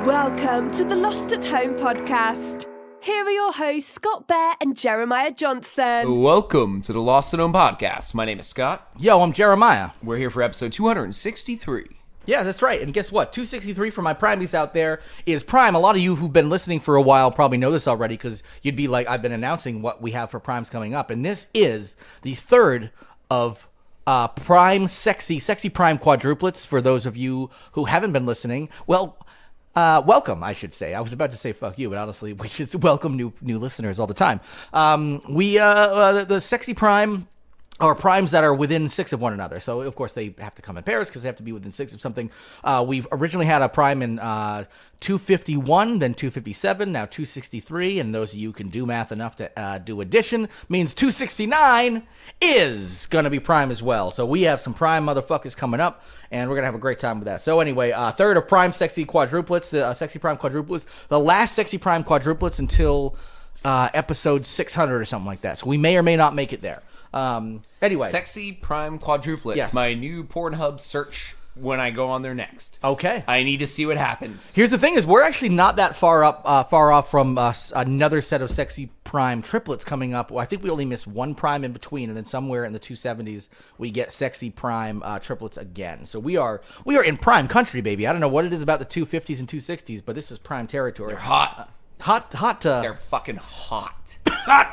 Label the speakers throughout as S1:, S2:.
S1: Welcome to the Lost at Home podcast. Here are your hosts, Scott Bear and Jeremiah Johnson.
S2: Welcome to the Lost at Home podcast. My name is Scott.
S3: Yo, I'm Jeremiah.
S2: We're here for episode 263.
S3: Yeah, that's right. And guess what? 263 for my Primies out there is Prime. A lot of you who've been listening for a while probably know this already because you'd be like, I've been announcing what we have for Primes coming up. And this is the third of Prime Sexy Prime quadruplets for those of you who haven't been listening. Well, welcome, I should say. I was about to say fuck you, but honestly, we should welcome new listeners all the time. The Sexy Prime are primes that are within 6 of one another. So, of course, they have to come in pairs because they have to be within 6 of something. We've originally had a prime in 251, then 257, now 263. And those of you who can do math enough to do addition means 269 is going to be prime as well. So we have some prime motherfuckers coming up, and we're going to have a great time with that. So anyway, third of prime sexy quadruplets, sexy prime quadruplets. The last sexy prime quadruplets until episode 600 or something like that. So we may or may not make it there. Anyway.
S2: Sexy Prime Quadruplets.
S3: Yes.
S2: My new Pornhub search when I go on there next.
S3: Okay.
S2: I need to see what happens.
S3: Here's the thing is we're actually not that far off from another set of Sexy Prime triplets coming up. Well, I think we only miss one prime in between, and then somewhere in the 270s we get Sexy Prime triplets again. So we are in prime country, baby. I don't know what it is about the 250s and 260s, but this is prime territory.
S2: They're hot.
S3: Hot.
S2: They're fucking hot.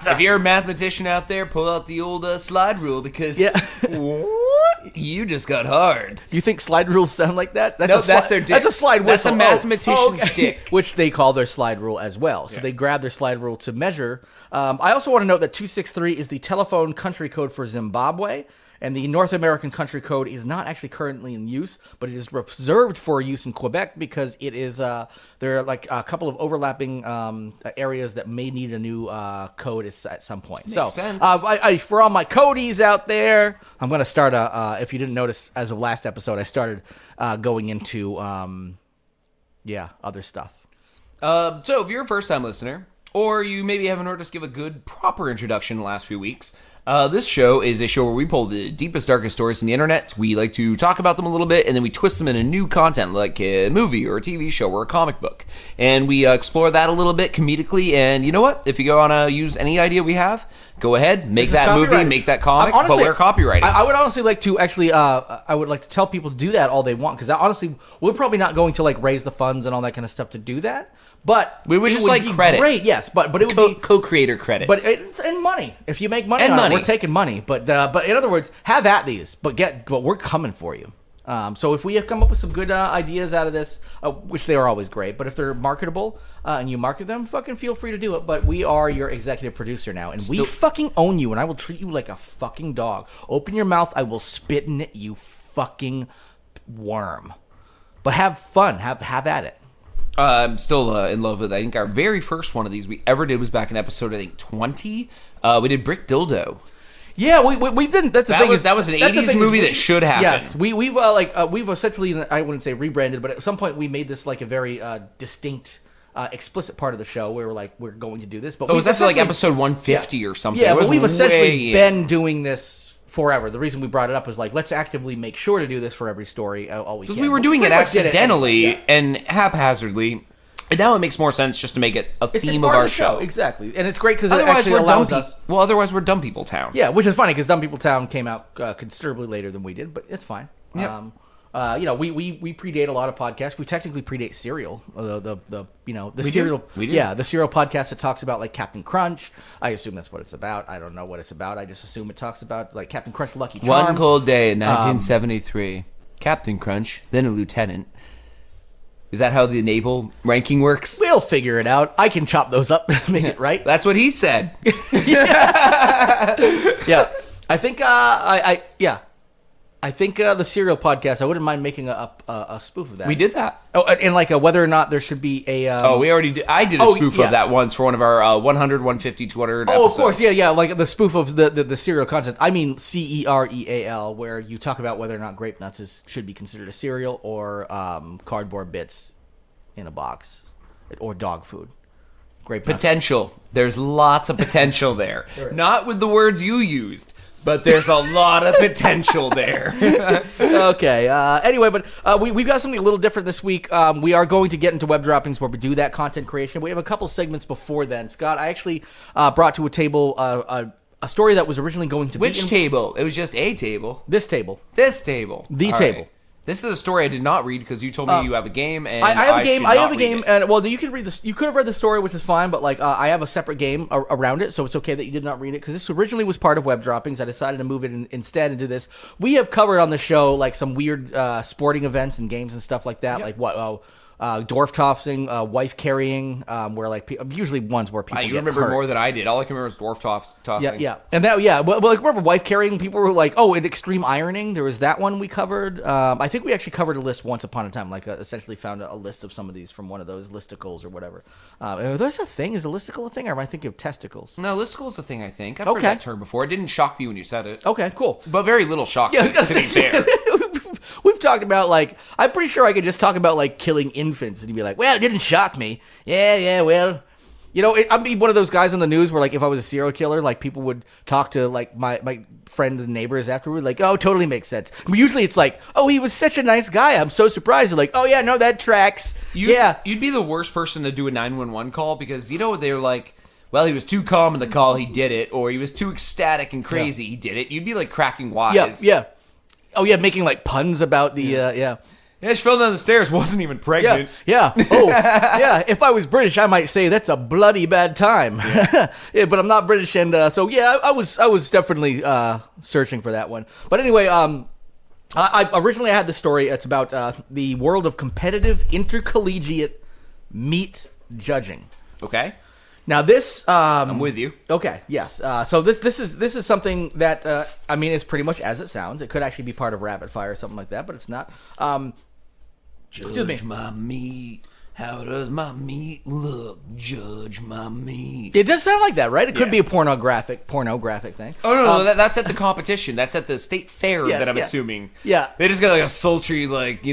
S2: If you're a mathematician out there, pull out the old slide rule because what? You just got hard.
S3: You think slide rules sound like that?
S2: That's their dick.
S3: That's a slide whistle.
S2: That's a mathematician's dick.
S3: Which they call their slide rule as well. So they grab their slide rule to measure. I also want to note that 263 is the telephone country code for Zimbabwe. And the North American country code is not actually currently in use, but it is reserved for use in Quebec because it is there are like a couple of overlapping areas that may need a new code at some point.
S2: Makes sense.
S3: For all my codies out there, I'm going to start if you didn't notice as of last episode, I started going into other stuff.
S2: So if you're a first-time listener, or you maybe haven't heard us give a good, proper introduction in the last few weeks, this show is a show where we pull the deepest, darkest stories from the internet. We like to talk about them a little bit, and then we twist them into new content, like a movie or a TV show or a comic book. And we explore that a little bit comedically, and you know what? If you want to use any idea we have, go ahead, make that movie, make that comic,
S3: honestly,
S2: but we're copyrighted.
S3: I would honestly like to actually, I would like to tell people to do that all they want, because honestly, we're probably not going to like raise the funds and all that kind of stuff to do that. But
S2: we would just like credits.
S3: Great, yes, but it would be
S2: co-creator credits.
S3: But and money. If you make money, we're taking money. But in other words, have at these. But we're coming for you. So if we have come up with some good ideas out of this, which they are always great, but if they're marketable and you market them, fucking feel free to do it. But we are your executive producer now, and we fucking own you, and I will treat you like a fucking dog. Open your mouth, I will spit in it, you fucking worm. But have fun. Have at it.
S2: I'm still in love with it. I think our very first one of these we ever did was back in episode, I think, 20. We did Brick Dildo.
S3: Yeah, we've been. That
S2: was an 80s movie that should happen.
S3: Yes, we've essentially, I wouldn't say rebranded, but at some point we made this like a very distinct, explicit part of the show where we're going to do this. But
S2: was that like episode 150 or something?
S3: Yeah, but we've essentially been doing this forever. The reason we brought it up was let's actively make sure to do this for every story all we can.
S2: Because we were doing it accidentally and haphazardly. And now it makes more sense just to make it a theme of our show.
S3: Exactly. And it's great because it actually allows us...
S2: Well, otherwise we're Dumb People Town.
S3: Yeah, which is funny because Dumb People Town came out considerably later than we did, but it's fine.
S2: Yep.
S3: We predate a lot of podcasts. We technically predate Serial. The Serial...
S2: We do?
S3: Yeah, the Serial podcast that talks about Captain Crunch. I assume that's what it's about. I don't know what it's about. I just assume it talks about Captain Crunch, Lucky Charms.
S2: One cold day in 1973. Captain Crunch, then a lieutenant. Is that how the naval ranking works?
S3: We'll figure it out. I can chop those up, make it right.
S2: That's what he said.
S3: Yeah. I think I think the Serial podcast, I wouldn't mind making a spoof of that.
S2: We did that.
S3: Oh, and whether or not there should be a...
S2: we already did. I did a spoof of that once for one of our 100, 150, 200 episodes.
S3: Oh, of course. Yeah. Like the spoof of the Serial content. I mean Cereal, where you talk about whether or not grape nuts should be considered a cereal or cardboard bits in a box or dog food. Grape nuts.
S2: Potential. There's lots of potential there. Not with the words you used. but there's a lot of potential there.
S3: Okay. Anyway, but we've got something a little different this week. We are going to get into web droppings where we do that content creation. We have a couple segments before then. Scott, I actually brought to a table a story that was originally going to
S2: Which
S3: be...
S2: table? It was just a table.
S3: This table.
S2: This table.
S3: The
S2: All
S3: table.
S2: right. This is a story I did not read because you told me you have a game, and
S3: I have a game.
S2: should
S3: I
S2: not
S3: have a
S2: read
S3: game,
S2: it.
S3: and well, you can read this. You could have read the story, which is fine, but like I have a separate game around it, so it's okay that you did not read it because this originally was part of web droppings. I decided to move it instead into this. We have covered on the show like some weird sporting events and games and stuff like that, like what dwarf tossing, wife carrying, where like usually ones where people
S2: You
S3: get
S2: remember
S3: hurt.
S2: more than I did. All I can remember is dwarf tossing.
S3: Yeah, and that well, like remember wife carrying? People were like, "Oh, in extreme ironing." There was that one we covered. I think we actually covered a list once upon a time. Like essentially found a list of some of these from one of those listicles or whatever. Are those a thing? Is a listicle a thing, or am I thinking of testicles?
S2: No, listicle is a thing. I think I've heard that term before. It didn't shock me when you said it.
S3: Okay, cool.
S2: But very little shock
S3: Yeah, I
S2: me,
S3: was
S2: to
S3: gonna
S2: be
S3: say-
S2: fair.
S3: We've talked about like I'm pretty sure I could just talk about like killing infants and you'd be like, well, it didn't shock me. Yeah, well, you know, I'd be one of those guys on the news where like if I was a serial killer, like people would talk to like my friends and neighbors afterward, like, oh, totally makes sense. But usually it's like, oh, he was such a nice guy. I'm so surprised. They're like, oh yeah, no, that tracks.
S2: You'd be the worst person to do a 911 call because they're like, well, he was too calm in the call, he did it, or he was too ecstatic and crazy, he did it. You'd be like cracking wise.
S3: Yeah. Oh yeah, making like puns about the yeah.
S2: Yeah, she fell down the stairs, wasn't even pregnant.
S3: Yeah. Oh, yeah. If I was British, I might say that's a bloody bad time. Yeah, but I'm not British, and so yeah, I was definitely searching for that one. But anyway, I originally had the story. It's about the world of competitive intercollegiate meat judging.
S2: Okay,
S3: Now this,
S2: I'm with you.
S3: Okay, yes. So this is something that I mean, it's pretty much as it sounds. It could actually be part of Rapid Fire or something like that, but it's not. Excuse me.
S2: Judge my meat. How does my meat look? Judge my meat.
S3: It does sound like that, right? It could
S2: Yeah.
S3: be a pornographic thing.
S2: Oh no, that's at the competition. That's at the state fair
S3: Yeah,
S2: that I'm
S3: yeah.
S2: assuming.
S3: Yeah.
S2: They just got like a sultry, like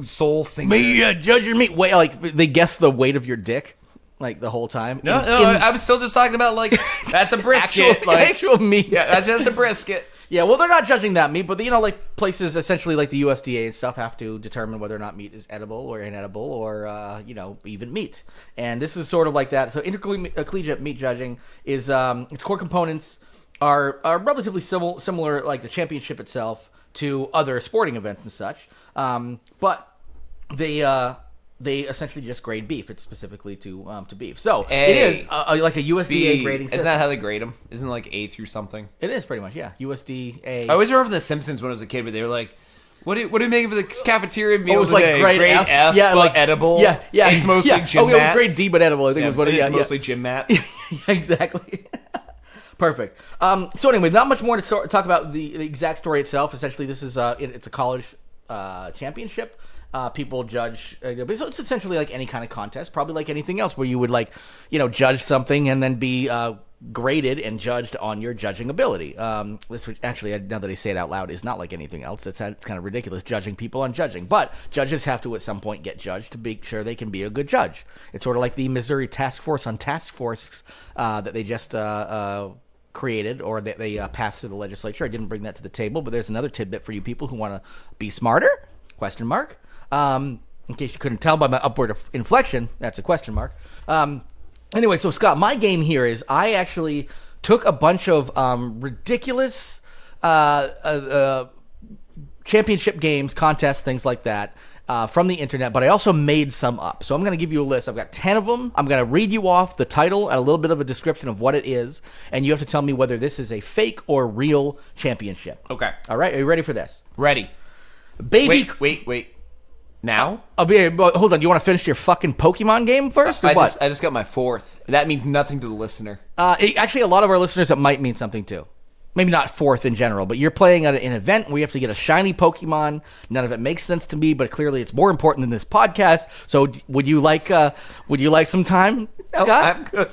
S2: soul singer.
S3: Me judging me. Wait, like they guess the weight of your dick, like the whole time.
S2: No, I'm still just talking about like that's a brisket.
S3: actual meat.
S2: Yeah, that's just a brisket.
S3: Yeah, well, they're not judging that meat, but like places essentially like the USDA and stuff have to determine whether or not meat is edible or inedible or even meat. And this is sort of like that. So intercollegiate meat judging is its core components are relatively similar, like the championship itself, to other sporting events and such. But they essentially just grade beef. It's specifically to beef. So it is like a USDA grading system.
S2: Isn't that how they grade them? Isn't it like A through something?
S3: It is pretty much, yeah. USDA.
S2: I always remember from The Simpsons when I was a kid, but they were like, "What do you make for the cafeteria meal
S3: it was
S2: today?
S3: like grade F,
S2: yeah,
S3: but
S2: like edible.
S3: Yeah.
S2: It's mostly gym
S3: Oh, it was
S2: mats.
S3: grade D, but edible. I think was what it.
S2: It's
S3: Yeah,
S2: mostly gym mats.
S3: yeah, exactly. Perfect. So anyway, not much more to talk about the exact story itself. Essentially, this is it's a college championship. People judge. So it's essentially like any kind of contest, probably like anything else, where you would judge something and then be graded and judged on your judging ability. This would, actually, now that I say it out loud, is not like anything else. It's kind of ridiculous judging people on judging, but judges have to at some point get judged to make sure they can be a good judge. It's sort of like the Missouri Task Force on Task Force that they just created, or that they passed through the legislature. I didn't bring that to the table, but there's another tidbit for you people who want to be smarter? Question mark. In case you couldn't tell by my upward inflection, that's a question mark. Anyway, so Scott, my game here is I actually took a bunch of ridiculous championship games, contests, things like that from the internet, but I also made some up. So I'm going to give you a list. I've got 10 of them. I'm going to read you off the title and a little bit of a description of what it is, and you have to tell me whether this is a fake or real championship.
S2: Okay.
S3: All right, are you ready for this?
S2: Ready.
S3: Baby.
S2: Wait. Now?
S3: Hold on. You want to finish your fucking Pokemon game first, or
S2: I
S3: what?
S2: just got my fourth. That means nothing to the listener.
S3: Actually, a lot of our listeners, it might mean something too. Maybe not fourth in general, but you're playing at an event where you have to get a shiny Pokemon. None of it makes sense to me, but clearly it's more important than this podcast. So, would you like some time, Scott?
S2: I'm good.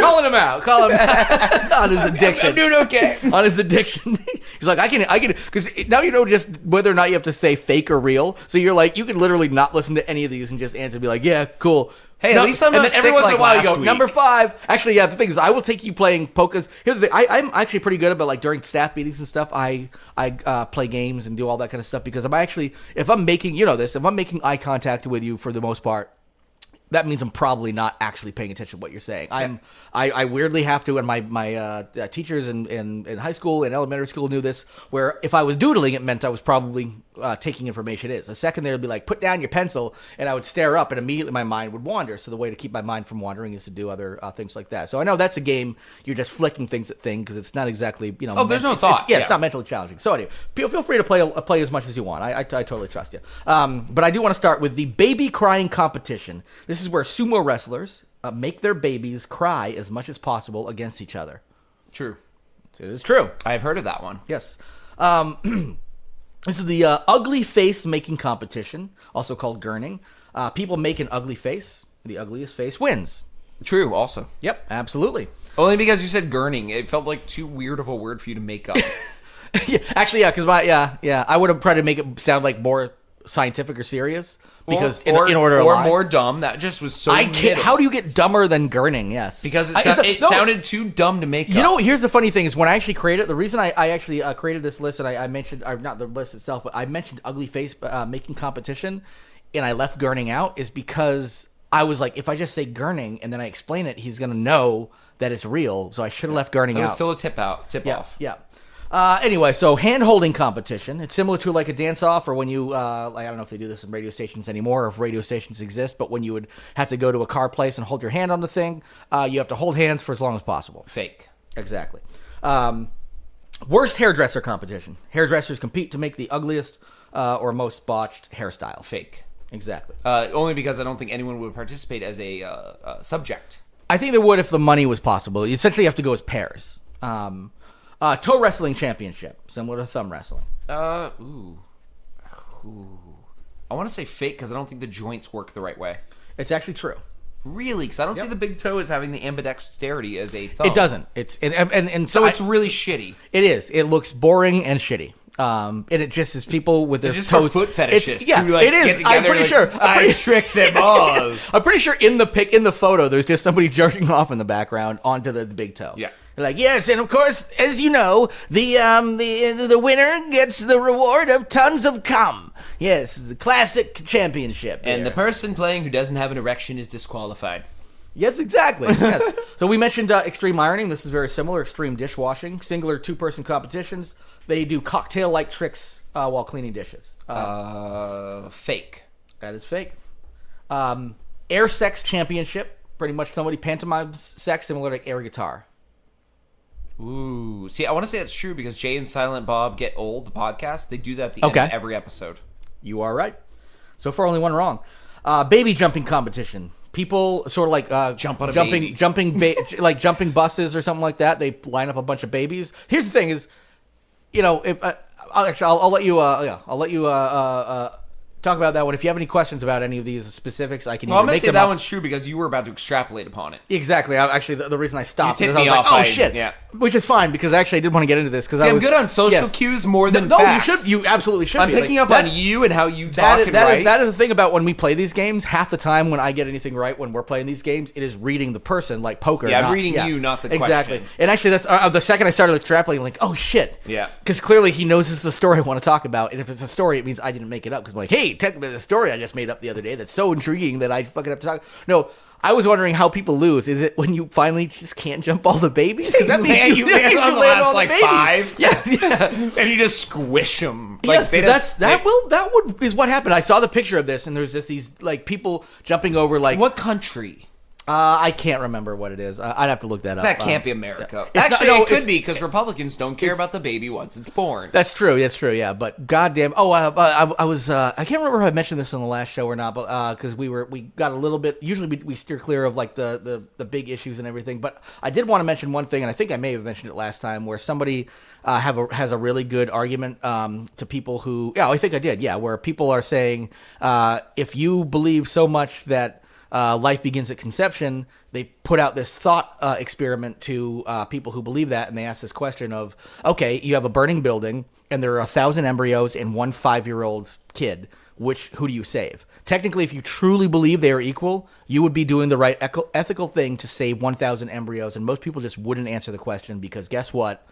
S3: calling him out on his addiction.
S2: I'm doing okay.
S3: On his addiction. He's like, I can, because now you know just whether or not you have to say fake or real. So you're like, you can literally not listen to any of these and just answer, be like, yeah, cool.
S2: Hey, at least I'm not
S3: and then every
S2: sick
S3: once in
S2: like
S3: a while you
S2: last
S3: go,
S2: week.
S3: number 5. Actually, yeah, the thing is, I will take you playing pokas. Here's the thing, I'm actually pretty good about, like, during staff meetings and stuff, I play games and do all that kind of stuff because I'm actually, if I'm making, you know this, if I'm making eye contact with you for the most part, that means I'm probably not actually paying attention to what you're saying. I weirdly have to, and my teachers in high school and elementary school knew this, where if I was doodling, it meant I was probably taking information in. The second they'd be like, put down your pencil, and I would stare up, and immediately my mind would wander. So the way to keep my mind from wandering is to do other things like that. So I know that's a game, you're just flicking things at things, because it's not exactly, you know.
S2: Oh, there's no thought.
S3: It's not mentally challenging. So anyway, feel free to play as much as you want. I totally trust you. But I do want to start with the baby crying competition. This is where sumo wrestlers make their babies cry as much as possible against each other.
S2: True.
S3: It is true.
S2: I've heard of that one.
S3: Yes. This is the ugly face making competition, also called gurning. People make an ugly face. The ugliest face wins.
S2: True, also.
S3: Yep, absolutely.
S2: Only because you said gurning. It felt like too weird of a word for you to make up.
S3: Yeah, actually, yeah, because I would have tried to make it sound like more scientific or serious. Because in order to
S2: or
S3: lie.
S2: more dumb. That just was so
S3: I can't.
S2: middle.
S3: How do you get dumber than gurning? Yes,
S2: Because it sounded too dumb to make up.
S3: You know, here's the funny thing is when I actually created the reason I actually created this list, and I mentioned not the list itself, but I mentioned ugly face making competition, and I left gurning out is because I was like, if I just say gurning and then I explain it, he's gonna know that it's real. So I should have left gurning
S2: It
S3: out.
S2: was still a tip off.
S3: Yeah. Anyway, so hand-holding competition. It's similar to like a dance-off or when you, like I don't know if they do this in radio stations anymore or if radio stations exist, but when you would have to go to a car place and hold your hand on the thing, you have to hold hands for as long as possible.
S2: Fake.
S3: Exactly. Worst hairdresser competition. Hairdressers compete to make the ugliest or most botched hairstyle.
S2: Fake.
S3: Exactly.
S2: Only because I don't think anyone would participate as a subject.
S3: I think they would if the money was possible. You essentially have to go as pairs. Toe wrestling championship, similar to thumb wrestling.
S2: Ooh. I want to say fake because I don't think the joints work the right way.
S3: It's actually true.
S2: Really? Because I don't see the big toe as having the ambidexterity as a thumb.
S3: It doesn't.
S2: So it's really shitty.
S3: It is. It looks boring and shitty. And it just is people with their
S2: It's just
S3: toes.
S2: for foot fetishists.
S3: Yeah,
S2: who, like,
S3: it is.
S2: get together
S3: I'm pretty
S2: and,
S3: sure.
S2: like, I tricked them all.
S3: I'm pretty sure in the photo, there's just somebody jerking off in the background onto the big toe.
S2: Yeah.
S3: They're like, yes, and of course, as you know, the winner gets the reward of tons of cum. Yes, the classic championship.
S2: And
S3: there.
S2: the person playing who doesn't have an erection is disqualified.
S3: Yes, exactly. Yes. So we mentioned extreme ironing. This is very similar. Extreme dishwashing. Singular two-person competitions. They do cocktail-like tricks while cleaning dishes.
S2: Fake.
S3: That is fake. Air sex championship. Pretty much somebody pantomimes sex similar to air guitar.
S2: Ooh. See, I want to say that's true because Jay and Silent Bob Get Old, the podcast, they do that at the end of every episode.
S3: You are right. So far, only one wrong. Baby jumping competition. People sort of like jumping buses or something like that. They line up a bunch of babies. Here's the thing: is if I'll let you talk about that one. If you have any questions about any of these specifics, I can.
S2: Well, I'm gonna
S3: make
S2: say
S3: them
S2: that
S3: up.
S2: one's true because you were about to extrapolate upon it.
S3: Exactly. Actually, the reason I stopped
S2: You
S3: is
S2: tipped
S3: I was
S2: me
S3: like,
S2: off
S3: "Oh
S2: by-
S3: shit!"
S2: yeah.
S3: Which is fine because actually I did want to get into this because
S2: See, I'm good on social cues more than facts.
S3: you should. You absolutely should.
S2: I'm
S3: be.
S2: picking
S3: Like,
S2: up on
S3: that's-
S2: you and how you talk and write.
S3: that is the thing about when we play these games. Half the time when I get anything right when we're playing these games, it is reading the person like poker.
S2: Yeah, I'm reading you, not the
S3: exactly.
S2: question.
S3: And actually, that's the second I started extrapolating, like, oh shit.
S2: Yeah.
S3: Because clearly he knows this is a story I want to talk about, and if it's a story, it means I didn't make it up. Because I'm like, hey, technically the story I just made up the other day that's so intriguing that I fucking have to talk. No. I was wondering how people lose. Is it when you finally just can't jump all the babies? Because that means
S2: you land on the last like
S3: babies.
S2: 5.
S3: Yeah.
S2: And you just squish them.
S3: Yes, is what happened. I saw the picture of this, and there's just these like people jumping over like.
S2: What country?
S3: I can't remember what it is. I'd have to look that up.
S2: That can't be America.
S3: It's
S2: Actually,
S3: not- no,
S2: it could
S3: it's-
S2: be because Republicans don't care about the baby once it's born.
S3: That's true. That's true. Yeah, but goddamn. Oh, I was. I can't remember if I mentioned this on the last show or not, but because we got a little bit. Usually we steer clear of like the big issues and everything. But I did want to mention one thing, and I think I may have mentioned it last time, where somebody has a really good argument to people who. Yeah, I think I did. Yeah, where people are saying if you believe so much that life begins at conception, they put out this thought experiment to people who believe that, and they ask this question of, okay, you have a burning building, and there are 1,000 embryos and one 5-year-old kid. Who do you save? Technically, if you truly believe they are equal, you would be doing the right ethical thing to save 1,000 embryos, and most people just wouldn't answer the question because guess what?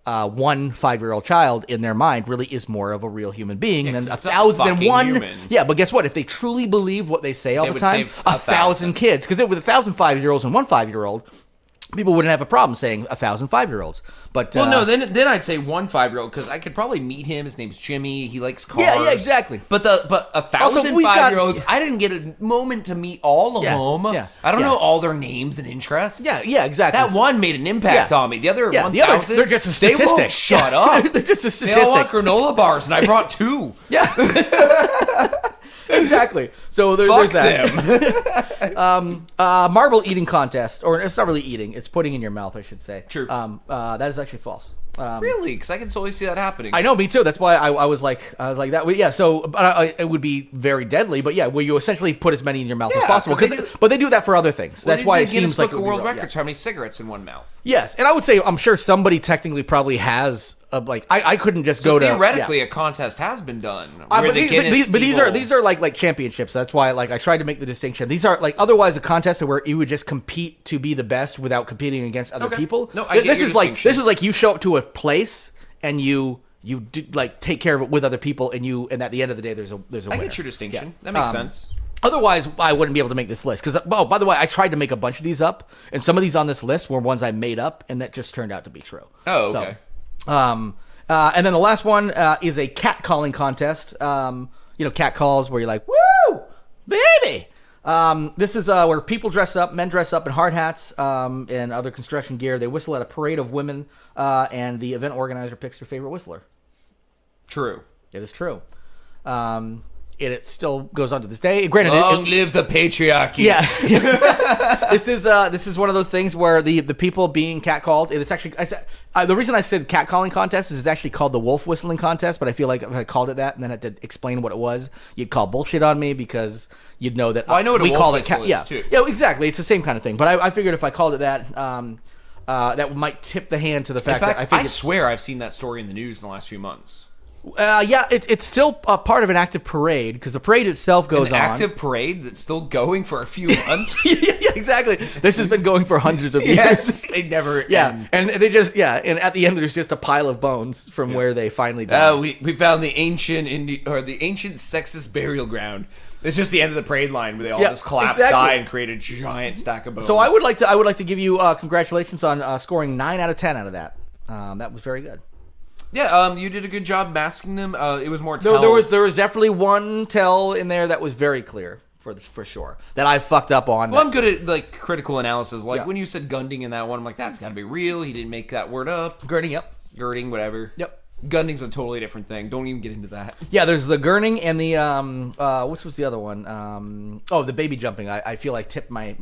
S3: One 5-year-old child in their mind really is more of a real human being than 1,000 than one.
S2: Human.
S3: Yeah, but guess what? If they truly believe what they say all
S2: They
S3: the
S2: would
S3: time,
S2: save
S3: 1,000 kids, because with 1,000 5-year-olds and one 5-year-old, people wouldn't have a problem saying 1,000 5-year-olds. But
S2: Well, no, then I'd say one 5-year-old because I could probably meet him. His name's Jimmy. He likes cars.
S3: Yeah, exactly.
S2: But 1,000
S3: we've got-
S2: 5-year-olds, I didn't get a moment to meet all of them.
S3: yeah,
S2: I don't
S3: yeah.
S2: know all their names and interests.
S3: yeah, exactly.
S2: That one made an impact
S3: Yeah.
S2: on me. The other
S3: Yeah,
S2: 1,000,
S3: they're just a
S2: they
S3: statistic.
S2: won't shut
S3: Yeah.
S2: up.
S3: They're just a
S2: They all want
S3: statistic.
S2: granola bars, and I brought 2.
S3: Yeah. Exactly. So
S2: Fuck
S3: there's that.
S2: them.
S3: Marble eating contest, or it's not really eating; it's putting in your mouth, I should say.
S2: True.
S3: That is actually false.
S2: Really? Because I can totally see that happening.
S3: I know, me too. That's why I was like that. Yeah. So, but it would be very deadly. But yeah, where you essentially put as many in your mouth as
S2: Yeah,
S3: possible.
S2: 'cause
S3: But they do that for other things.
S2: Well,
S3: That's why
S2: the
S3: it
S2: Guinness
S3: seems like
S2: Book
S3: it
S2: of
S3: would be
S2: World
S3: wrong.
S2: Records. How many cigarettes in one mouth?
S3: Yes, and I would say I'm sure somebody technically probably has I couldn't just go to
S2: Theoretically, a contest has been done.
S3: But
S2: where the Guinness
S3: these are like championships. That's why I tried to make the distinction. These are like otherwise a contest where you would just compete to be the best without competing against other
S2: Okay.
S3: people.
S2: No, I get
S3: this
S2: your
S3: is like
S2: distinction.
S3: you show up to a place and you do like take care of it with other people and at the end of the day there's a winner.
S2: I get your distinction.
S3: Yeah.
S2: That makes sense.
S3: Otherwise, I wouldn't be able to make this list because, by the way, I tried to make a bunch of these up, and some of these on this list were ones I made up, and that just turned out to be true.
S2: Oh, okay.
S3: And then the last one is a cat calling contest. Cat calls where you're like, "Woo, baby!" This is where people men dress up in hard hats and other construction gear. They whistle at a parade of women, and the event organizer picks their favorite whistler.
S2: True.
S3: It is true. It still goes on to this day. Granted,
S2: Long live the patriarchy.
S3: Yeah. This is one of those things where the people being catcalled. It's actually the reason I said catcalling contest is it's actually called the wolf whistling contest. But I feel like if I called it that and then had to explain what it was, you'd call bullshit on me because you'd know that
S2: I know what
S3: we
S2: a
S3: call
S2: wolf
S3: it.
S2: whistle is, too.
S3: Yeah, exactly. It's the same kind of thing. But I figured if I called it that, that might tip the hand to the
S2: In
S3: fact
S2: fact,
S3: that I think it's
S2: swear I've seen that story in the news in the last few months.
S3: it's still a part of an active parade because the parade itself goes
S2: An
S3: on.
S2: active parade that's still going for a few months.
S3: Yeah, exactly. This has been going for hundreds of years.
S2: Yes, they never
S3: Yeah,
S2: end.
S3: and they just and at the end there's just a pile of bones from where they finally died.
S2: We found the ancient sexist burial ground. It's just the end of the parade line where they all just collapse,
S3: exactly.
S2: die, and create a giant stack of bones.
S3: So I would like to give you congratulations on scoring 9 out of 10 out of that. That was very good.
S2: Yeah, you did a good job masking them. It was more tells.
S3: There was definitely one tell in there that was very clear for sure that I fucked up on.
S2: Well, I'm good at like critical analysis. Like
S3: Yeah.
S2: when you said gunding in that one, I'm like, that's got to be real. He didn't make that word up.
S3: Gurning, yep.
S2: Girding, whatever.
S3: Yep.
S2: Gunding's a totally different thing. Don't even get into that.
S3: Yeah, there's the gurning and the which was the other one? The baby jumping. I feel like tipped my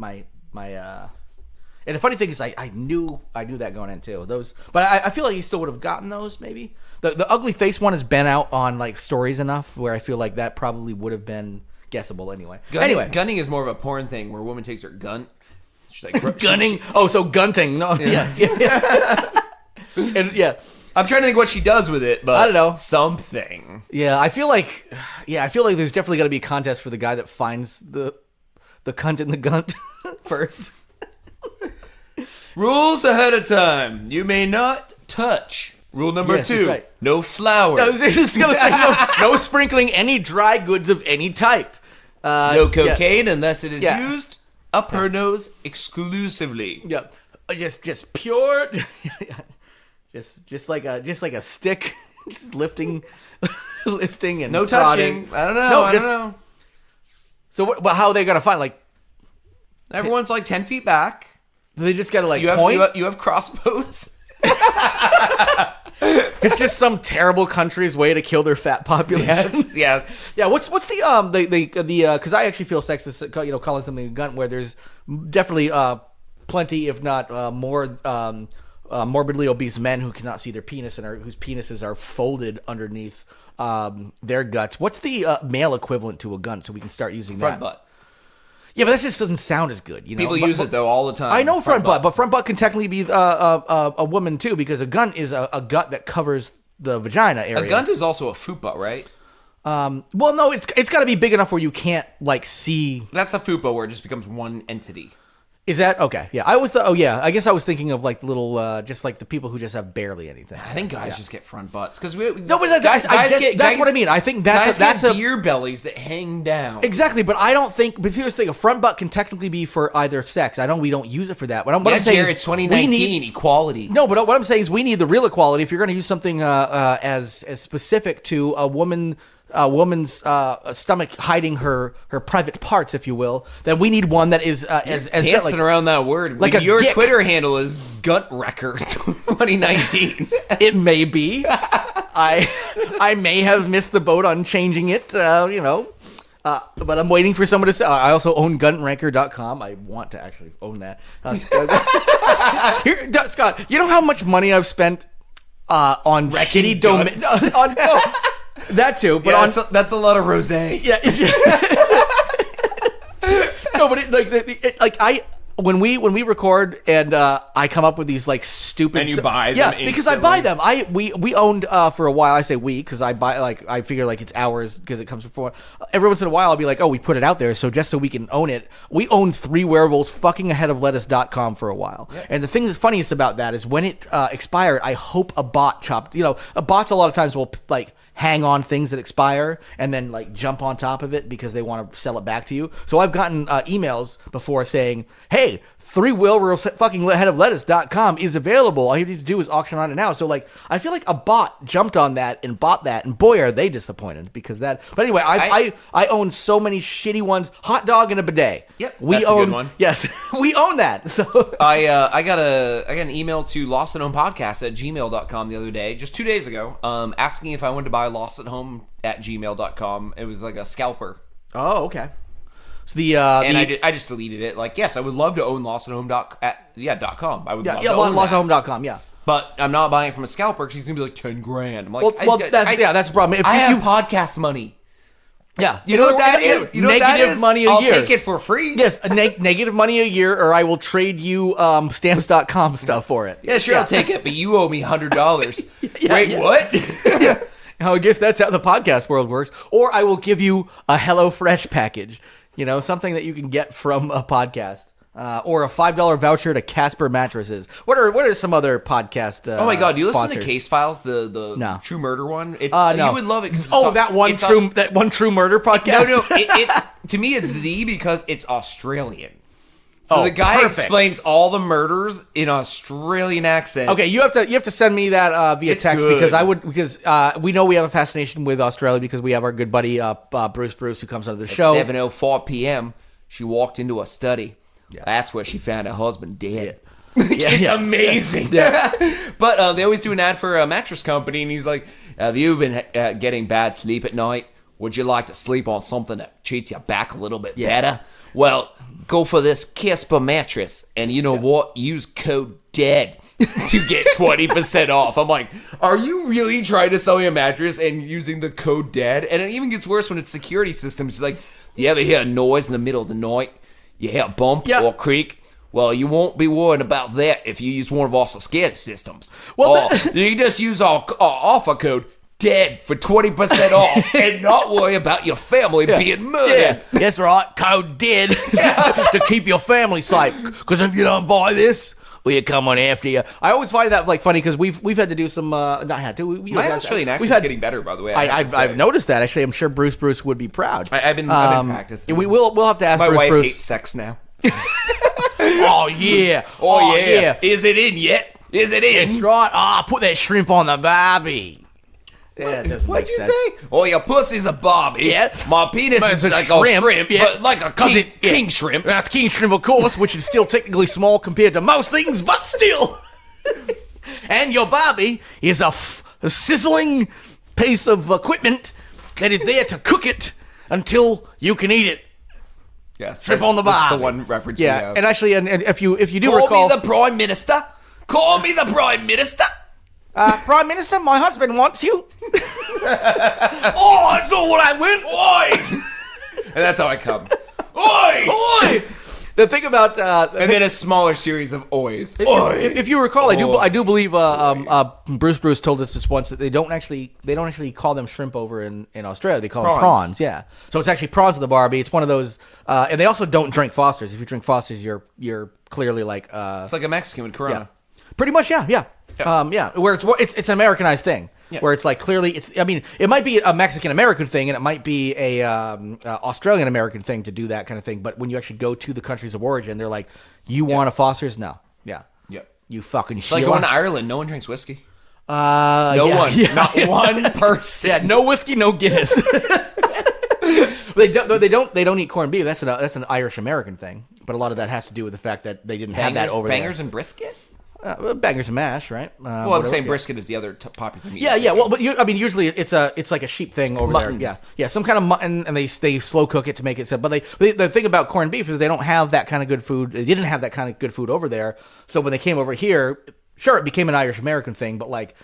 S3: and the funny thing is I knew that going in too. But I feel like you still would have gotten those maybe. The ugly face one has been out on like stories enough where I feel like that probably would have been guessable anyway.
S2: Gunning is more of a porn thing where a woman takes her gun. She's like
S3: Gunning. So gunting. No, yeah. And yeah.
S2: I'm trying to think what she does with it, but
S3: I don't know.
S2: Something.
S3: Yeah, I feel like there's definitely got to be a contest for the guy that finds the cunt in the gunt first.
S2: Rules ahead of time. You may not touch. Rule number
S3: Yes,
S2: 2.
S3: that's right.
S2: No flour.
S3: I was just gonna say no sprinkling any dry goods of any type.
S2: No cocaine unless it is
S3: Yeah.
S2: used up her nose exclusively.
S3: Yeah, just pure, just like a stick, just lifting and
S2: No
S3: prodding.
S2: touching. I don't know.
S3: No,
S2: I don't know.
S3: So how are they gonna find like?
S2: Everyone's like 10 feet back.
S3: They just gotta like
S2: You have
S3: point.
S2: you have crossbows.
S3: It's just some terrible country's way to kill their fat population.
S2: Yes.
S3: Yeah, what's the because I actually feel sexist, calling something a gun where there's definitely plenty, if not more, morbidly obese men who cannot see their penis and whose penises are folded underneath their guts. What's the male equivalent to a gun? So we can start using
S2: Front
S3: that.
S2: butt.
S3: Yeah, but that just doesn't sound as good. You know,
S2: People use it though all the time.
S3: I know front butt, but front butt can technically be a woman too, because a gun is a gut that covers the vagina area.
S2: A gun is also a fupa, right?
S3: Well, no, it's got to be big enough where you can't like see.
S2: That's a fupa where it just becomes one entity.
S3: Is that okay? Yeah, I guess I was thinking of like little, just like the people who just have barely anything.
S2: I think guys just get front butts because
S3: No, but that's what I mean. I think that's
S2: get
S3: a
S2: beer bellies that hang down.
S3: Exactly, but I don't think. But here's the thing: a front butt can technically be for either sex. I know we don't use it for that. What I'm saying
S2: Jared,
S3: is,
S2: it's 2019 equality.
S3: No, but what I'm saying is, we need the real equality. If you're going to use something as specific to a woman's stomach hiding her private parts, if you will, then we need one that is as
S2: dancing around that word.
S3: Like
S2: your
S3: dick.
S2: Twitter handle is Gut Record 2019.
S3: It may be. I may have missed the boat on changing it. But I'm waiting for someone to say. I also own GunRanker.com. I want to actually own that. Here, Scott, you know how much money I've spent on shitty domains? That too, but
S2: Yeah, that's a lot of rosé.
S3: Yeah. No, but when we record and I come up with these like stupid
S2: And you buy them
S3: yeah, because I buy them. We owned we owned, I say we because I buy, like, I figure like it's ours because it comes before. Every once in a while I'll be like, oh, we put it out there so just so we can own it. We owned 3 wearables fucking ahead of lettuce.com for a while. Yep. And the thing that's funniest about that is when it expired, I hope a bot chopped, bots a lot of times will like hang on things that expire and then like jump on top of it because they want to sell it back to you. So I've gotten emails before saying, hey, 3 wearables fucking ahead of lettuce.com is available. All you need to do is auction on it now. So like, I feel like a bot jumped on that and bought that, and boy, are they disappointed because that. But anyway, I own so many shitty ones. Hot dog and a bidet.
S2: Yep, that's a good one.
S3: Yes, we own that. So
S2: I got an email to lostatohomepodcast@gmail.com the other day, just 2 days ago, asking if I wanted to buy lostatohome@gmail.com. It was like a scalper.
S3: Oh, okay. So
S2: I just deleted it. Like, yes, I would love to own lostatohome.com. I would love to own
S3: lostatohome.com. Yeah.
S2: But I'm not buying it from a scalper because it's gonna be like $10,000. I'm like,
S3: that's the problem. If
S2: I have podcast money.
S3: Yeah,
S2: you know what that is? You know what that is?
S3: Money a year.
S2: I'll take it for free.
S3: Yes, negative money a year, or I will trade you stamps.com stuff for it.
S2: Yeah, sure, I'll take it, but you owe me $100. Wait, what?
S3: Yeah. I guess that's how the podcast world works. Or I will give you a HelloFresh package. Something that you can get from a podcast. Or a $5 voucher to Casper mattresses. What are some other podcast?
S2: Oh my god, do you
S3: sponsors?
S2: listen to Case Files, the
S3: no.
S2: True Murder one? It's
S3: no.
S2: You would love it.
S3: That one true murder podcast.
S2: No, it's to me it's because it's Australian. So the guy explains all the murders in Australian accent.
S3: Okay, you have to send me that via text
S2: good.
S3: because we know we have a fascination with Australia because we have our good buddy Bruce who comes onto the show.
S2: At 7:04 p.m., she walked into a study. Yeah. That's where she found her husband dead. Yeah. It's amazing. Yeah. But they always do an ad for a mattress company, and he's like, have you been getting bad sleep at night? Would you like to sleep on something that treats your back a little bit better? Well, go for this Casper mattress, and you know what? Use code DEAD to get 20% off. I'm like, are you really trying to sell me a mattress and using the code DEAD? And it even gets worse when it's security systems. It's like, do you ever hear a noise in the middle of the night? You hear a bump or creak? Well, you won't be worrying about that if you use one of our security systems. Well, you just use our offer code DEAD for 20% off and not worry about your family being murdered.
S3: Yeah. That's right, code DEAD to keep your family safe. Because if you don't buy this, we'll come on after you. I always find that like funny because we've had to do some not had to.
S2: My Australian accent's getting better, by the way.
S3: I've noticed that actually. I'm sure Bruce would be proud.
S2: I've been practicing.
S3: We'll have to ask
S2: my
S3: Bruce.
S2: My wife hates sex now.
S3: Oh yeah.
S2: Is it in yet? Is it in?
S3: That's right. Put that shrimp on the barbie. Yeah, it doesn't make sense.
S2: What'd you say? Oh, your pussy's a barbie.
S3: Yeah.
S2: My penis is like a shrimp, but like a king shrimp.
S3: That's king shrimp, of course, which is still technically small compared to most things, but still. And your barbie is a sizzling piece of equipment that is there to cook it until you can eat it.
S2: Yes,
S3: shrimp on the barbie.
S2: That's the one reference we have.
S3: And actually, and if you do
S2: recall...
S3: Call
S2: me the Prime Minister. Call me the Prime Minister.
S3: Prime Minister, my husband wants you. I know what I went.
S2: Why? And that's how I come. Oi!
S3: The thing about
S2: And then a smaller series of oys. Oi!
S3: if you recall, I do believe Bruce told us this once that they don't actually call them shrimp over in Australia. They call them prawns. Yeah, so it's actually prawns of the Barbie. It's one of those, and they also don't drink Fosters. If you drink Fosters, you're clearly like
S2: It's like a Mexican with Corona.
S3: pretty much yeah. Where it's an Americanized thing.
S2: Yeah.
S3: Where it's like clearly it might be a Mexican American thing and it might be a Australian American thing to do that kind of thing, but when you actually go to the countries of origin, they're like, you want a Foster's? No. Yeah.
S2: Yep.
S3: You fucking
S2: It's like
S3: Sheila.
S2: going to Ireland. No one drinks whiskey.
S3: No
S2: Not one person.
S3: Yeah, no whiskey, no Guinness. They don't eat corned beef. That's an Irish American thing. But a lot of that has to do with the fact that they didn't have that over
S2: Bangers
S3: there.
S2: and brisket?
S3: Bangers and mash, right?
S2: Well, I'm saying brisket is the other popular meat.
S3: Yeah. Well, but usually it's like a sheep thing over
S2: Mutton.
S3: there. Yeah, some kind of mutton, and they slow cook it to make it. But the thing about corned beef is they don't have that kind of good food. They didn't have that kind of good food over there. So when they came over here, sure, it became an Irish American thing. But like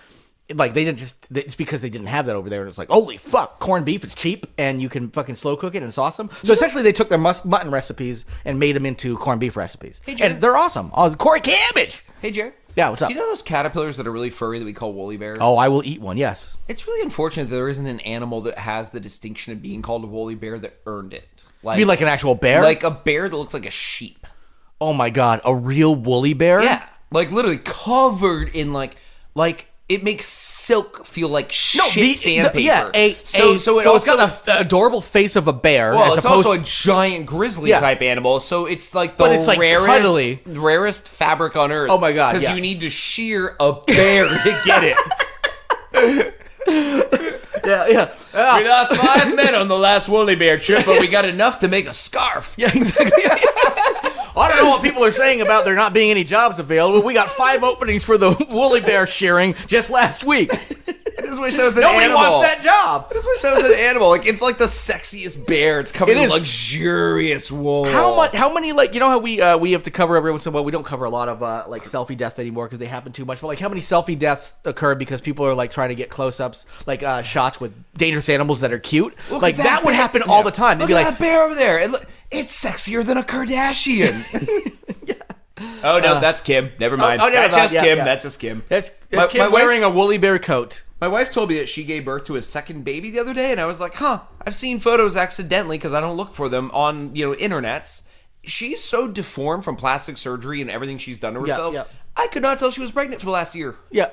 S3: they didn't it's because they didn't have that over there. It's like, holy fuck, corned beef is cheap and you can fucking slow cook it and it's awesome. So essentially, they took their mutton recipes and made them into corned beef recipes, and they're awesome. Oh, Corey Cabbage.
S2: Hey, Jared.
S3: Yeah, what's up?
S2: Do you know those caterpillars that are really furry that we call woolly bears?
S3: Oh, I will eat one. Yes.
S2: It's really unfortunate that there isn't an animal that has the distinction of being called a woolly bear that earned it.
S3: You mean like an actual bear?
S2: Like a bear that looks like a sheep.
S3: Oh my god, a real woolly bear?
S2: Yeah. Like literally covered in like it makes silk feel like shit sandpaper.
S3: So it's got the adorable face of a bear.
S2: Well,
S3: as
S2: it's
S3: opposed
S2: also a giant grizzly type animal, so it's like the
S3: But it's like cuddly.
S2: rarest fabric on earth.
S3: Oh my god,
S2: Because
S3: yeah.
S2: you need to shear a bear to get it.
S3: yeah.
S2: We lost 5 men on the last woolly bear trip, but we got enough to make a scarf.
S3: Yeah, exactly. I don't know what people are saying about there not being any jobs available. We got 5 openings for the woolly bear shearing just last week.
S2: I just wish that was an
S3: Nobody
S2: animal.
S3: wants that job.
S2: I just wish that was an animal. Like it's like the sexiest bear. It's covered
S3: It
S2: in
S3: is.
S2: luxurious wool.
S3: How many, like, you know how we have to cover every once in a while? We don't cover a lot of like selfie death anymore because they happen too much. But like, how many selfie deaths occur because people are like trying to get close-ups, like shots with dangerous animals that are cute?
S2: Look
S3: Like
S2: at
S3: that would
S2: bear.
S3: happen all the time. They'd
S2: Look
S3: be
S2: at
S3: like,
S2: that bear over there. It's sexier than a Kardashian. Oh no, that's Kim. Never mind.
S3: oh, never
S2: That's
S3: mind.
S2: just
S3: Yeah,
S2: Kim.
S3: yeah.
S2: That's just Kim.
S3: That's
S2: My-
S3: Kim
S2: my wife-
S3: wearing a woolly bear coat.
S2: My wife told me that she gave birth to a second baby the other day, and I was like, huh, I've seen photos accidentally because I don't look for them on, internets. She's so deformed from plastic surgery and everything she's done to herself.
S3: yeah.
S2: I could not tell she was pregnant for the last year.
S3: Yeah.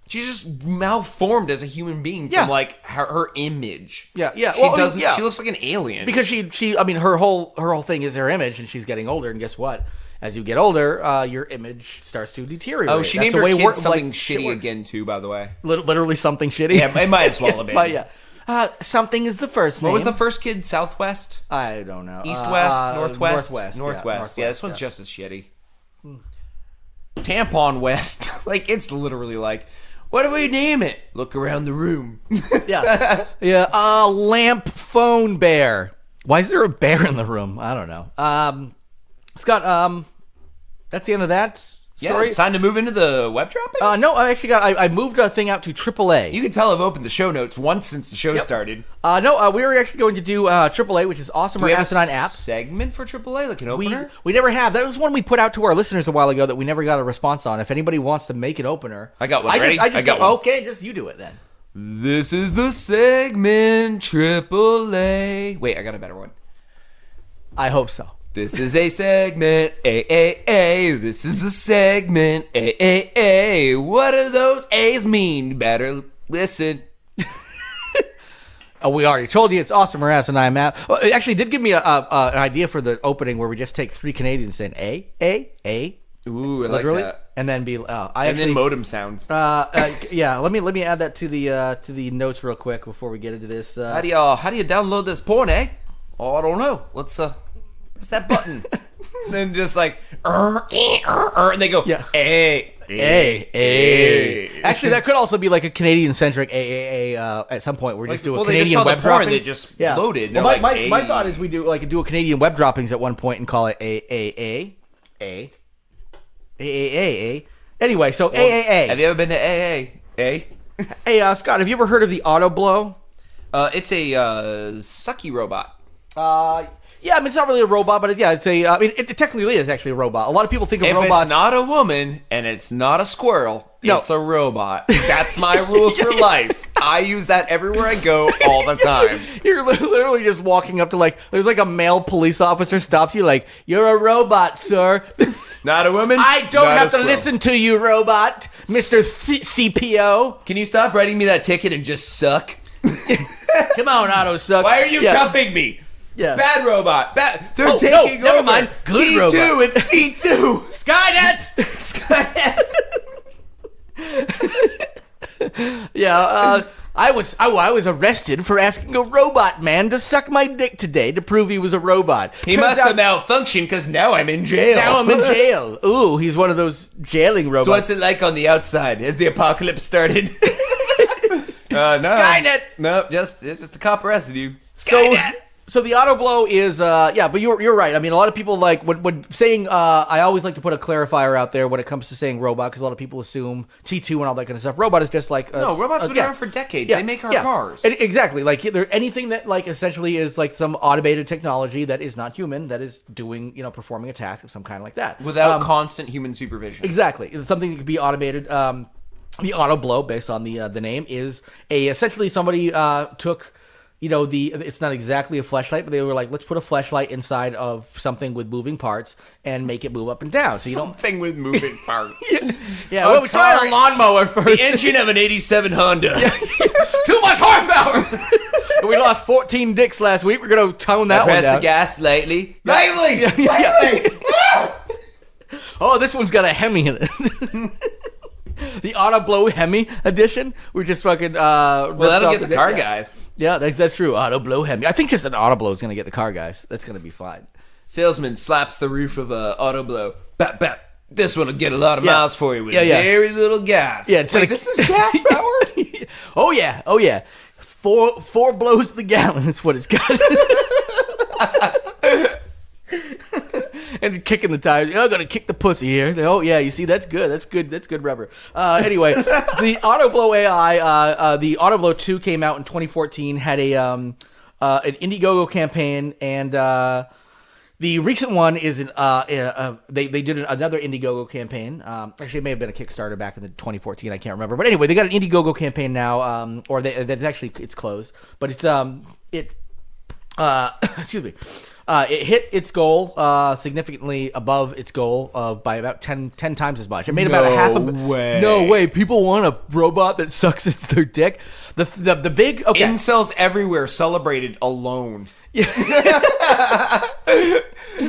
S2: She's just malformed as a human being from
S3: Yeah.
S2: like her image.
S3: Yeah, yeah.
S2: She
S3: Well,
S2: doesn't.
S3: yeah.
S2: She looks like an alien.
S3: Because her whole thing is her image, and she's getting older. And guess what? As you get older, your image starts to deteriorate.
S2: oh, she
S3: That's
S2: named
S3: the
S2: her
S3: way
S2: kid
S3: work-
S2: something
S3: like, shit
S2: shitty
S3: works.
S2: again too. By the way,
S3: Literally something shitty.
S2: yeah, it might as well have been.
S3: But yeah. Something is the first name.
S2: What was the first kid? Southwest,
S3: I don't know.
S2: East, West, Northwest,
S3: Northwest.
S2: Yeah, this one's just as shitty. Tampon West. Like it's literally like, what do we name it? Look around the room.
S3: Yeah. Yeah. Lamp phone bear. Why is there a bear in the room? I don't know. Scott, that's the end of that
S2: Yeah,
S3: story.
S2: it's time to move into the web droppings.
S3: No, I actually I moved a thing out to AAA.
S2: You can tell I've opened the show notes once since the show started.
S3: We were actually going to do AAA, which is Awesome
S2: Do
S3: or
S2: we have
S3: Asinine
S2: a
S3: Apps.
S2: segment for AAA, like an opener?
S3: We never have. That was one we put out to our listeners a while ago that we never got a response on. If anybody wants to make an opener,
S2: I got one. Ready?
S3: I
S2: got one.
S3: Okay, just you do it then.
S2: This is the segment AAA. Wait, I got a better one.
S3: I hope so.
S2: This is a segment, AAA. This is a segment, AAA. What do those A's mean? Better listen.
S3: Oh, we already told you it's Awesome or Asinine App. Well, it actually did give me an idea for the opening where we just take 3 Canadians saying A,
S2: Ooh, I
S3: literally,
S2: like that.
S3: and then be.
S2: And then modem sounds.
S3: Yeah, let me add that to the notes real quick before we get into this.
S2: How do you download this porn, eh? Oh, I don't know. Let's press that button. And then just like and they go
S3: Yeah.
S2: A.
S3: Actually, that could also be like a Canadian-centric AAA at some point. We're just doing
S2: they just
S3: Canadian
S2: saw the
S3: web
S2: porn,
S3: droppings.
S2: they just loaded.
S3: Well,
S2: They're
S3: my,
S2: like,
S3: my
S2: "Hey."
S3: thought is we do a Canadian web droppings at one point and call it AAA. Anyway, so AAA.
S2: Have you ever been to AA? A?
S3: Hey, Scott, have you ever heard of the Auto Blow?
S2: It's a sucky robot.
S3: Yeah, I mean, it's not really a robot, but I'd say, it technically is actually a robot. A lot of people think of
S2: If
S3: robots.
S2: it's not a woman and it's not a squirrel,
S3: No.
S2: it's a robot. That's my rules for life. I use that everywhere I go all the time.
S3: You're literally just walking up to there's a male police officer stops you like, you're a robot, sir.
S2: Not a woman.
S3: I don't
S2: not a
S3: have to
S2: squirrel.
S3: listen to you, robot, Mr. CPO.
S2: Can you stop writing me that ticket and just suck?
S3: Come on, Otto Suck.
S2: Why are you
S3: Yeah.
S2: cuffing me?
S3: Yeah.
S2: Bad robot. They're
S3: Oh,
S2: taking
S3: no, never
S2: over.
S3: mind. Good
S2: T2,
S3: robot.
S2: It's T2.
S3: Skynet. Yeah, I was arrested for asking a robot man to suck my dick today to prove he was a robot.
S2: He
S3: Turns
S2: must
S3: out
S2: have malfunctioned because now I'm in jail.
S3: now I'm in jail. Ooh, he's one of those jailing robots.
S2: So what's it like on the outside? Has the apocalypse started? No.
S3: Skynet.
S2: No, it's just a cop arrested you.
S3: So the auto blow is but you're right. I mean, a lot of people when saying I always like to put a clarifier out there when it comes to saying robot, because a lot of people assume T2 and all that kind of stuff. Robot is just like
S2: No, robots have been around for decades. They make our cars.
S3: Exactly. Like anything that essentially is like some automated technology that is not human, that is doing performing a task of some kind like that
S2: Without constant human supervision.
S3: Exactly. It's something that could be automated. The auto blow, based on the name, is essentially somebody took. It's not exactly a fleshlight, but they were like, let's put a fleshlight inside of something with moving parts and make it move up and down. So you don't.
S2: Something with moving parts.
S3: Yeah, well, we tried a lawnmower first.
S2: The engine of an 87 Honda.
S3: Too much horsepower. We lost 14 dicks last week. We're gonna tone that one
S2: Press
S3: down.
S2: the gas lightly.
S3: Lightly.
S2: Lightly.
S3: Oh, this one's got a Hemi in it. The auto blow Hemi edition. We're just fucking.
S2: Well, that'll get the car guys.
S3: Yeah, that's true. Auto blow Hemi. I think just an auto blow is gonna get the car guys. That's gonna be fine.
S2: Salesman slaps the roof of a auto blow. Bap bap. This one will get a lot of miles for you with very little gas.
S3: Yeah,
S2: Wait, this is gas powered.
S3: Oh yeah. Four blows to the gallon is what it's got. And kicking the tires. I'm gonna kick the pussy here. Oh yeah, you see that's good. That's good rubber. Anyway, the Autoblow AI, the Autoblow 2 came out in 2014. Had an Indiegogo campaign, and the recent one is they did another Indiegogo campaign. Actually, it may have been a Kickstarter back in the 2014. I can't remember. But anyway, they got an Indiegogo campaign now, it's closed, but excuse me. It hit its goal significantly above its goal by about 10 times as much. It made about a half a
S2: way.
S3: No way. People want a robot that sucks at their dick. The big
S2: Incels everywhere celebrated alone.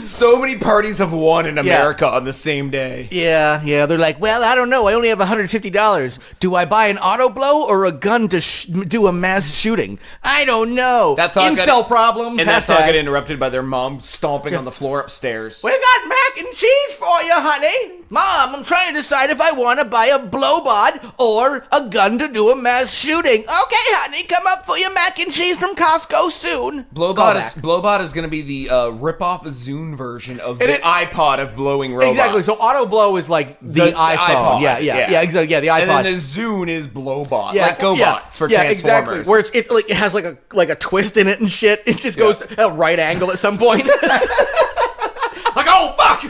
S2: So many parties have won in America on the same day.
S3: Yeah. They're like, well, I don't know. I only have $150. Do I buy an auto blow or a gun to do a mass shooting? I don't know.
S2: That thought
S3: Incel problems.
S2: And that thought got interrupted by their mom stomping on the floor upstairs.
S3: We got mac and cheese for you, honey. Mom, I'm trying to decide if I want to buy a blowbot or a gun to do a mass shooting. Okay, honey, come up for your mac and cheese from Costco soon.
S2: Blowbot is going to be the rip-off Zune version of the iPod of blowing robots.
S3: Exactly. So Auto Blow is like the iPhone.
S2: iPod,
S3: Yeah, exactly. Yeah, the iPod.
S2: And then the Zune is Blowbot,
S3: yeah,
S2: like GoBots for
S3: yeah,
S2: Transformers.
S3: exactly. Where it has like a twist in it and shit. It just goes at a right angle at some point. Like, oh fuck!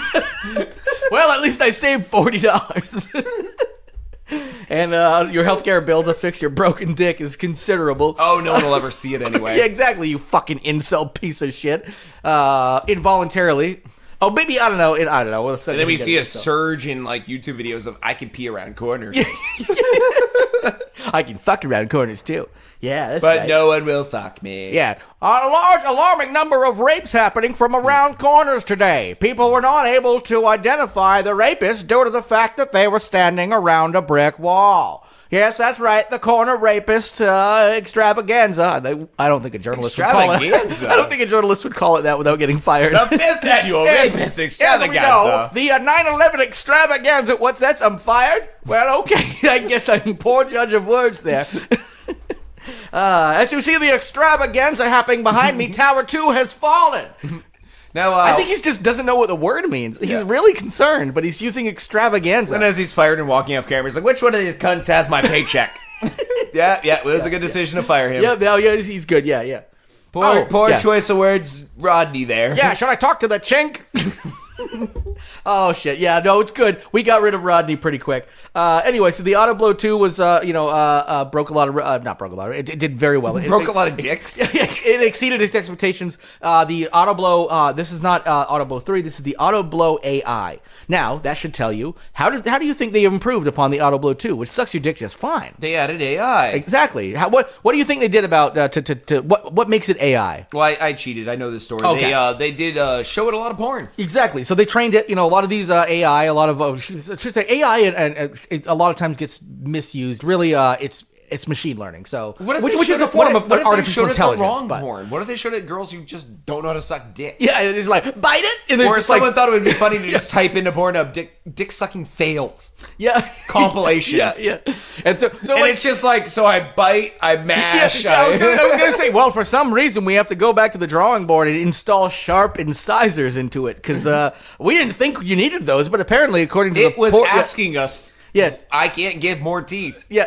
S3: Well, at least I saved $40. And your healthcare bill to fix your broken dick is considerable.
S2: Oh, no one will ever see it anyway.
S3: Yeah, exactly, you fucking incel piece of shit. Involuntarily. Oh, maybe, I don't know. And
S2: then we see a surge in like YouTube videos of I can pee around corners.
S3: I can fuck around corners too. Yeah, that's
S2: but
S3: right.
S2: no one will fuck me.
S3: Yeah. A large alarming number of rapes happening from around corners today. People were not able to identify the rapists due to the fact that they were standing around a brick wall. Yes, that's right. The corner rapist extravaganza. I don't think a journalist would call it. I don't think a journalist would call it that without getting fired.
S2: The 5th annual rapist extravaganza.
S3: The 9/11 extravaganza. What's that? I'm fired? Well, okay. I guess I'm a poor judge of words there. As you see the extravaganza happening behind me, Tower 2 has fallen.
S2: Now,
S3: I think he just doesn't know what the word means. He's really concerned, but he's using extravaganza.
S2: And as he's fired and walking off camera, he's like, which one of these cunts has my paycheck? Yeah, it was a good decision to fire him.
S3: Yeah, he's good. Yeah.
S2: Poor
S3: yeah.
S2: choice of words, Rodney there.
S3: Yeah, should I talk to the chink? Oh shit! Yeah, no, it's good. We got rid of Rodney pretty quick. Anyway, so the Auto Blow 2 was, broke a lot of, not broke a lot of, it did very well.
S2: Broke a lot of dicks.
S3: It exceeded its expectations. The Auto Blow, this is not Auto Blow 3. This is the Auto Blow AI. Now that should tell you how do you think they improved upon the Auto Blow 2, which sucks your dick just fine.
S2: They added AI.
S3: Exactly. What do you think they did about what makes it AI?
S2: Well, I cheated. I know this story.
S3: Okay.
S2: They did show it a lot of porn.
S3: Exactly. So they trained it. A lot of these AI, a lot of I should say AI, and it a lot of times gets misused. Really, it's machine learning. So which is a form of artificial intelligence.
S2: Wrong porn? What if they showed it girls who just don't know how to suck dick?
S3: Yeah, it's like bite it, and
S2: or
S3: just
S2: someone thought it would be funny to just type into Pornhub dick sucking fails.
S3: Yeah,
S2: compilations.
S3: yeah. And so
S2: and it's just like, so I bite, I mash.
S3: I was gonna say, well, for some reason we have to go back to the drawing board and install sharp incisors into it because we didn't think you needed those, but apparently, according to
S2: it was asking us.
S3: Yes,
S2: I can't give more teeth.
S3: Yeah.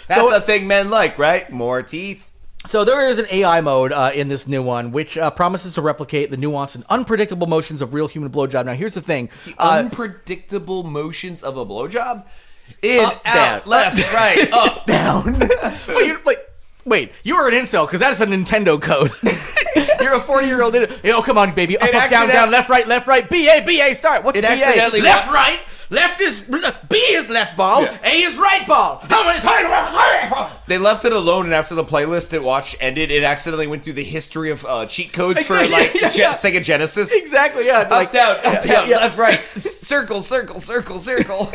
S2: That's a thing men like, right? More teeth.
S3: So there is an AI mode in this new one, which promises to replicate the nuanced and unpredictable motions of real human blowjob. Now, here's the thing:
S2: unpredictable motions of a blowjob. In,
S3: up,
S2: out,
S3: down,
S2: left, right, up, down.
S3: Well, you're like, wait, you are an incel because that's a Nintendo code. You're a 40-year-old. Oh, come on, baby! Up, up, down, down, left, right, BA, start. What's BA? Left, right. Left is B is left ball. Yeah. A is right ball. How many times?
S2: They left it alone, and after the playlist it watched ended, it accidentally went through the history of cheat codes for Sega Genesis.
S3: Exactly. Yeah.
S2: Up, down, left, right, circle, circle, circle, circle.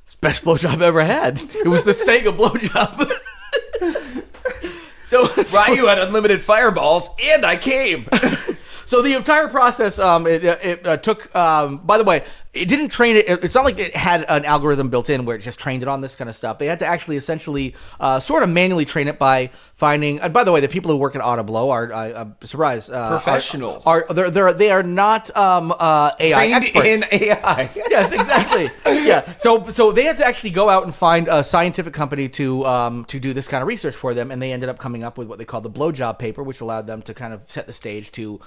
S3: It's best blowjob I ever had. It was the Sega blowjob. So
S2: Ryu had unlimited fireballs, and I came.
S3: So the entire process, it took. By the way, it didn't train it. It's not like it had an algorithm built in where it just trained it on this kind of stuff. They had to actually essentially sort of manually train it by finding. And by the way, the people who work at AutoBlow are surprised
S2: professionals.
S3: They are not AI
S2: trained
S3: experts
S2: in AI.
S3: Yes, exactly. Yeah. So they had to actually go out and find a scientific company to do this kind of research for them, and they ended up coming up with what they call the blowjob paper, which allowed them to kind of set the stage to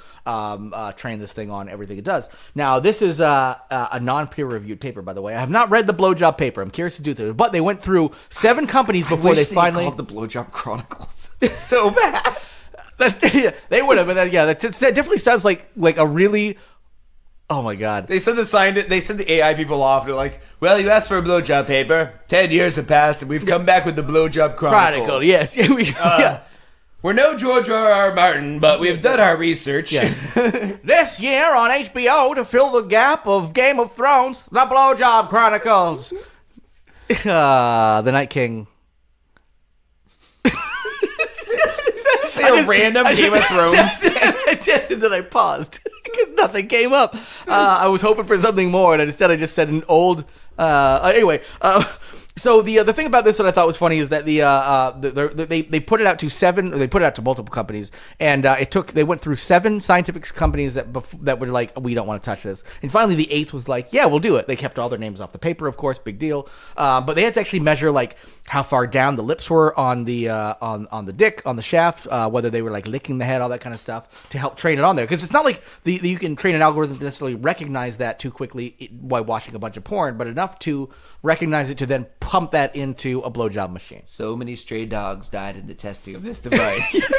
S3: train this thing on everything it does. Now, this is a non-peer-reviewed paper, by the way. I have not read the blowjob paper. I'm curious to do this, but they went through 7 companies before they finally
S2: called the Blowjob Chronicles. It's so bad.
S3: They would have, but that definitely sounds like a really. Oh my god!
S2: They send the AI people off. They're like, "Well, you asked for a blowjob paper. 10 years have passed, and we've come back with the Blowjob Chronicles."
S3: Yes,
S2: We're no George R.R. Martin, but we've done our research.
S3: Yeah. This year on HBO, to fill the gap of Game of Thrones, the Blowjob Chronicles. The Night King.
S2: Say a random Game of Thrones.
S3: I did, and then I paused because nothing came up. I was hoping for something more, and instead I just said an old. Anyway. So the thing about this that I thought was funny is that they put it out to 7, or they put it out to multiple companies, and they went through 7 scientific companies that were like, we don't want to touch this, and finally the 8th was like, yeah, we'll do it. They kept all their names off the paper, of course, big deal, but they had to actually measure like how far down the lips were on the on the dick, on the shaft, whether they were like licking the head, all that kind of stuff to help train it on there, because it's not like you can train an algorithm to necessarily recognize that too quickly while watching a bunch of porn, but enough to recognize it to then pump that into a blowjob machine.
S2: So many stray dogs died in the testing of this device.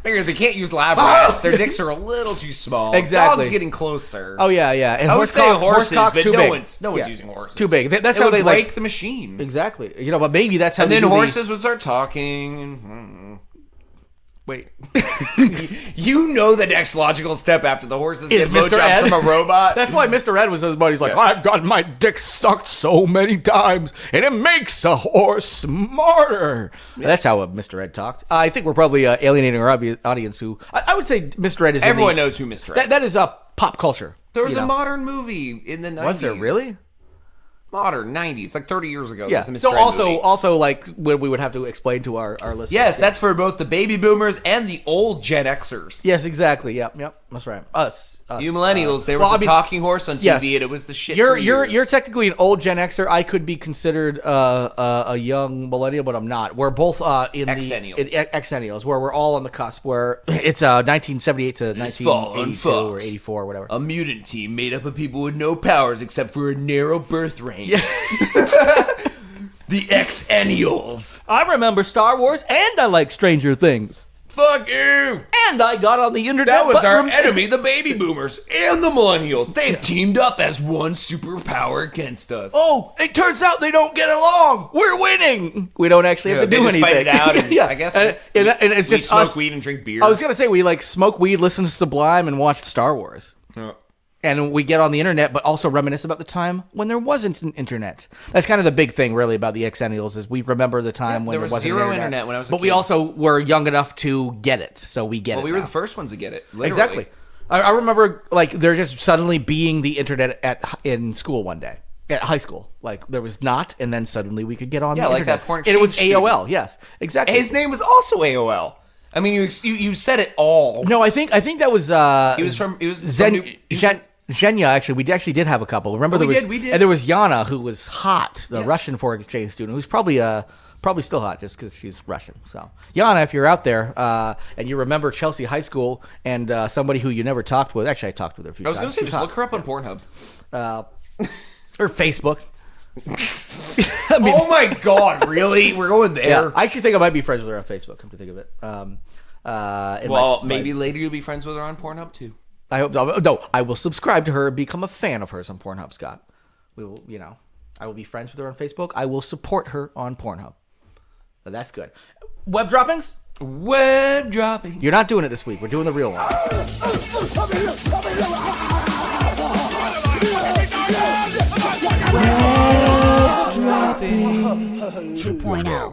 S2: They can't use lab rats. Their dicks are a little too small.
S3: Exactly.
S2: Dogs getting closer.
S3: Oh yeah. And
S2: I would say horses, but
S3: too
S2: no
S3: big.
S2: one's using horses.
S3: Too big. That's
S2: it
S3: how
S2: would
S3: they
S2: break
S3: like
S2: the machine.
S3: Exactly. But maybe that's how.
S2: And
S3: they
S2: then
S3: do
S2: horses would start talking.
S3: Wait.
S2: You know the next logical step after the horses
S3: is
S2: get
S3: Mr.
S2: blowjobs
S3: Ed
S2: from a robot.
S3: That's why Mr. Ed was his buddy. He's like, I've got my dick sucked so many times, and it makes a horse smarter. Yeah. That's how Mr. Ed talked. I think we're probably alienating our audience. Who I would say Mr. Ed is.
S2: Everyone knows who Mr. Ed is.
S3: That is pop culture.
S2: There was a modern movie in the 90s.
S3: Was there really?
S2: Modern 90s, like 30 years ago.
S3: Yeah. So also like when we would have to explain to our listeners.
S2: Yes, that's for both the baby boomers and the old Gen Xers.
S3: Yes, exactly. Yep. That's right. Us.
S2: You millennials, there was a talking horse on TV,
S3: yes.
S2: and it was the shit.
S3: You're technically an old Gen Xer. I could be considered a young millennial, but I'm not. We're both in Xennials, where we're all on the cusp. Where it's 1978 to 1982 or 84 or whatever.
S2: A mutant team made up of people with no powers except for a narrow birth range. The Xennials.
S3: I remember Star Wars, and I like Stranger Things.
S2: Fuck you!
S3: And I got on the internet.
S2: That was our enemy, the baby boomers and the millennials. They've teamed up as one superpower against us.
S3: Oh, it turns out they don't get along. We're winning. We don't actually have to do anything.
S2: Fight it out. And
S3: yeah,
S2: I guess
S3: and it's
S2: we
S3: just
S2: smoke
S3: us.
S2: weed and drink beer.
S3: I was gonna say we like smoke weed, listen to Sublime, and watch Star Wars. And we get on the internet, but also reminisce about the time when there wasn't an internet. That's kind of the big thing, really, about the Xennials, is we remember the time when there wasn't
S2: zero
S3: an
S2: internet when I was a
S3: But
S2: kid.
S3: we also were young enough to get it, so we get it.
S2: We were
S3: now.
S2: the first ones to get it. Literally.
S3: Exactly. I remember like there just suddenly being the internet in school one day. At high school, like there was not, and then suddenly we could get on.
S2: Yeah,
S3: the
S2: like
S3: internet.
S2: that foreign
S3: And it was
S2: exchange
S3: AOL.
S2: student.
S3: Yes, exactly.
S2: His name was also AOL. I mean, you said it all.
S3: No, I think that was. Zhenya. Actually, we actually did have a couple. Remember,
S2: we did.
S3: And there was Yana, who was hot, the Russian foreign exchange student, who's probably still hot just because she's Russian. So, Yana, if you're out there and you remember Chelsea High School and somebody who you never talked with, actually, I talked with her a few times.
S2: I was going to say, just look her up on Pornhub.
S3: Or Facebook.
S2: Oh my God! Really? We're going there?
S3: Yeah, I actually think I might be friends with her on Facebook. Come to think of it.
S2: Maybe later you'll be friends with her on Pornhub too.
S3: I hope. No, I will subscribe to her and become a fan of hers on Pornhub. Scott, we will. I will be friends with her on Facebook. I will support her on Pornhub. So that's good. Web droppings.
S2: Web dropping.
S3: You're not doing it this week. We're doing the real one.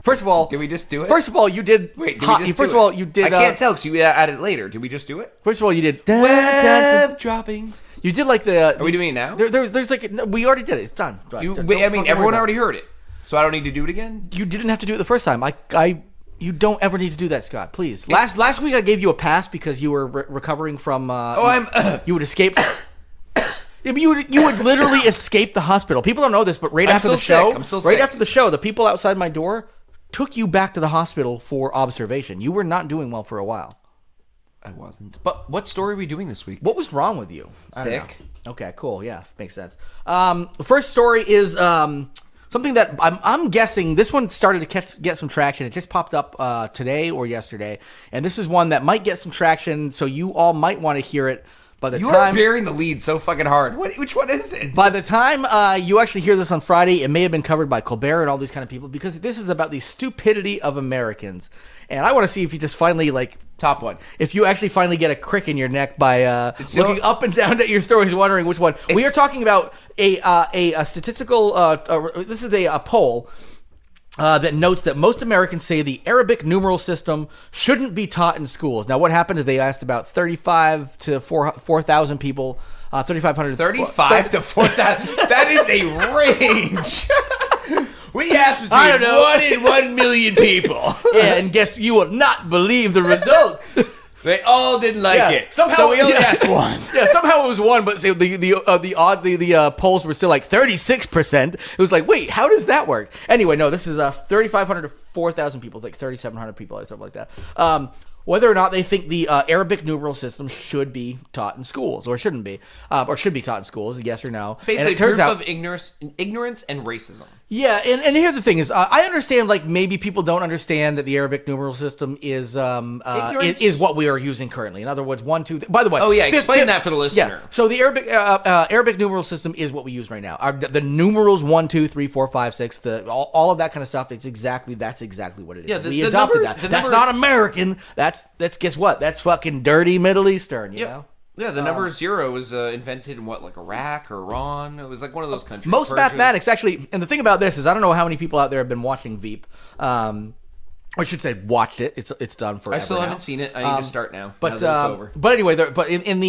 S3: First of all,
S2: did we just do it?
S3: First of all, you did.
S2: Wait, did we just
S3: first
S2: do
S3: of all,
S2: it?
S3: you did.
S2: I can't tell because you added it later. Did we just do it?
S3: First of all, you did.
S2: Web dropping.
S3: You did like the.
S2: Are we doing it now?
S3: There's like no, we already did it. It's done.
S2: Everyone already heard it, so I don't need to do it again.
S3: You didn't have to do it the first time. You don't ever need to do that, Scott. Please. Last week I gave you a pass because you were recovering from. You would escape. Yeah, but you would literally escape the hospital. People don't know this, but after the show, after the show, the people outside my door took you back to the hospital for observation. You were not doing well for a while.
S2: I wasn't. But what story are we doing this week?
S3: What was wrong with you?
S2: Sick.
S3: Okay, cool. Yeah, makes sense. The first story is something that I'm guessing this one started to get some traction. It just popped up today or yesterday, and this is one that might get some traction. So you all might want to hear it. You
S2: are bearing the lead so fucking hard. Which one is it?
S3: By the time you actually hear this on Friday, it may have been covered by Colbert and all these kind of people because this is about the stupidity of Americans. And I want to see if you just finally
S2: top one.
S3: If you actually finally get a crick in your neck by looking up and down at your stories, wondering which one. We are talking about a statistical. This is a poll. That notes that most Americans say the Arabic numeral system shouldn't be taught in schools. Now, what happened is they asked about 35 to 4,000 people, 3,500.
S2: 35 to 4,000. That is a range. We asked between 1 and 1 million people.
S3: Yeah, and guess you will not believe the results.
S2: They all didn't like it. Somehow so we only asked one.
S3: Yeah, somehow it was one, but say the polls were still like 36%. It was like, wait, how does that work? Anyway, no, this is 3,500 to 4,000 people, like 3,700 people, or something like that. Whether or not they think the Arabic numeral system should be taught in schools or shouldn't be, or should be taught in schools, yes or no.
S2: Basically,
S3: and it turns
S2: proof
S3: out
S2: of ignorance and racism.
S3: Yeah, and here's the thing is, I understand maybe people don't understand that the Arabic numeral system is what we are using currently. In other words, 1, 2. By the way,
S2: explain that for the listener.
S3: Yeah, so the Arabic numeral system is what we use right now. The numerals 1, 2, 3, 4, 5, 6, all of that kind of stuff. That's exactly what it is. Yeah, we adopted that. That's not American. That's guess what? That's fucking dirty Middle Eastern. You know.
S2: Yeah, the number 0 was invented in Iraq or Iran. It was one of those countries.
S3: Most mathematics, actually, and the thing about this is I don't know how many people out there have been watching Veep. Or I should say, watched it. It's done forever.
S2: I still haven't seen it. I need to start now.
S3: But
S2: now that it's over.
S3: But anyway, in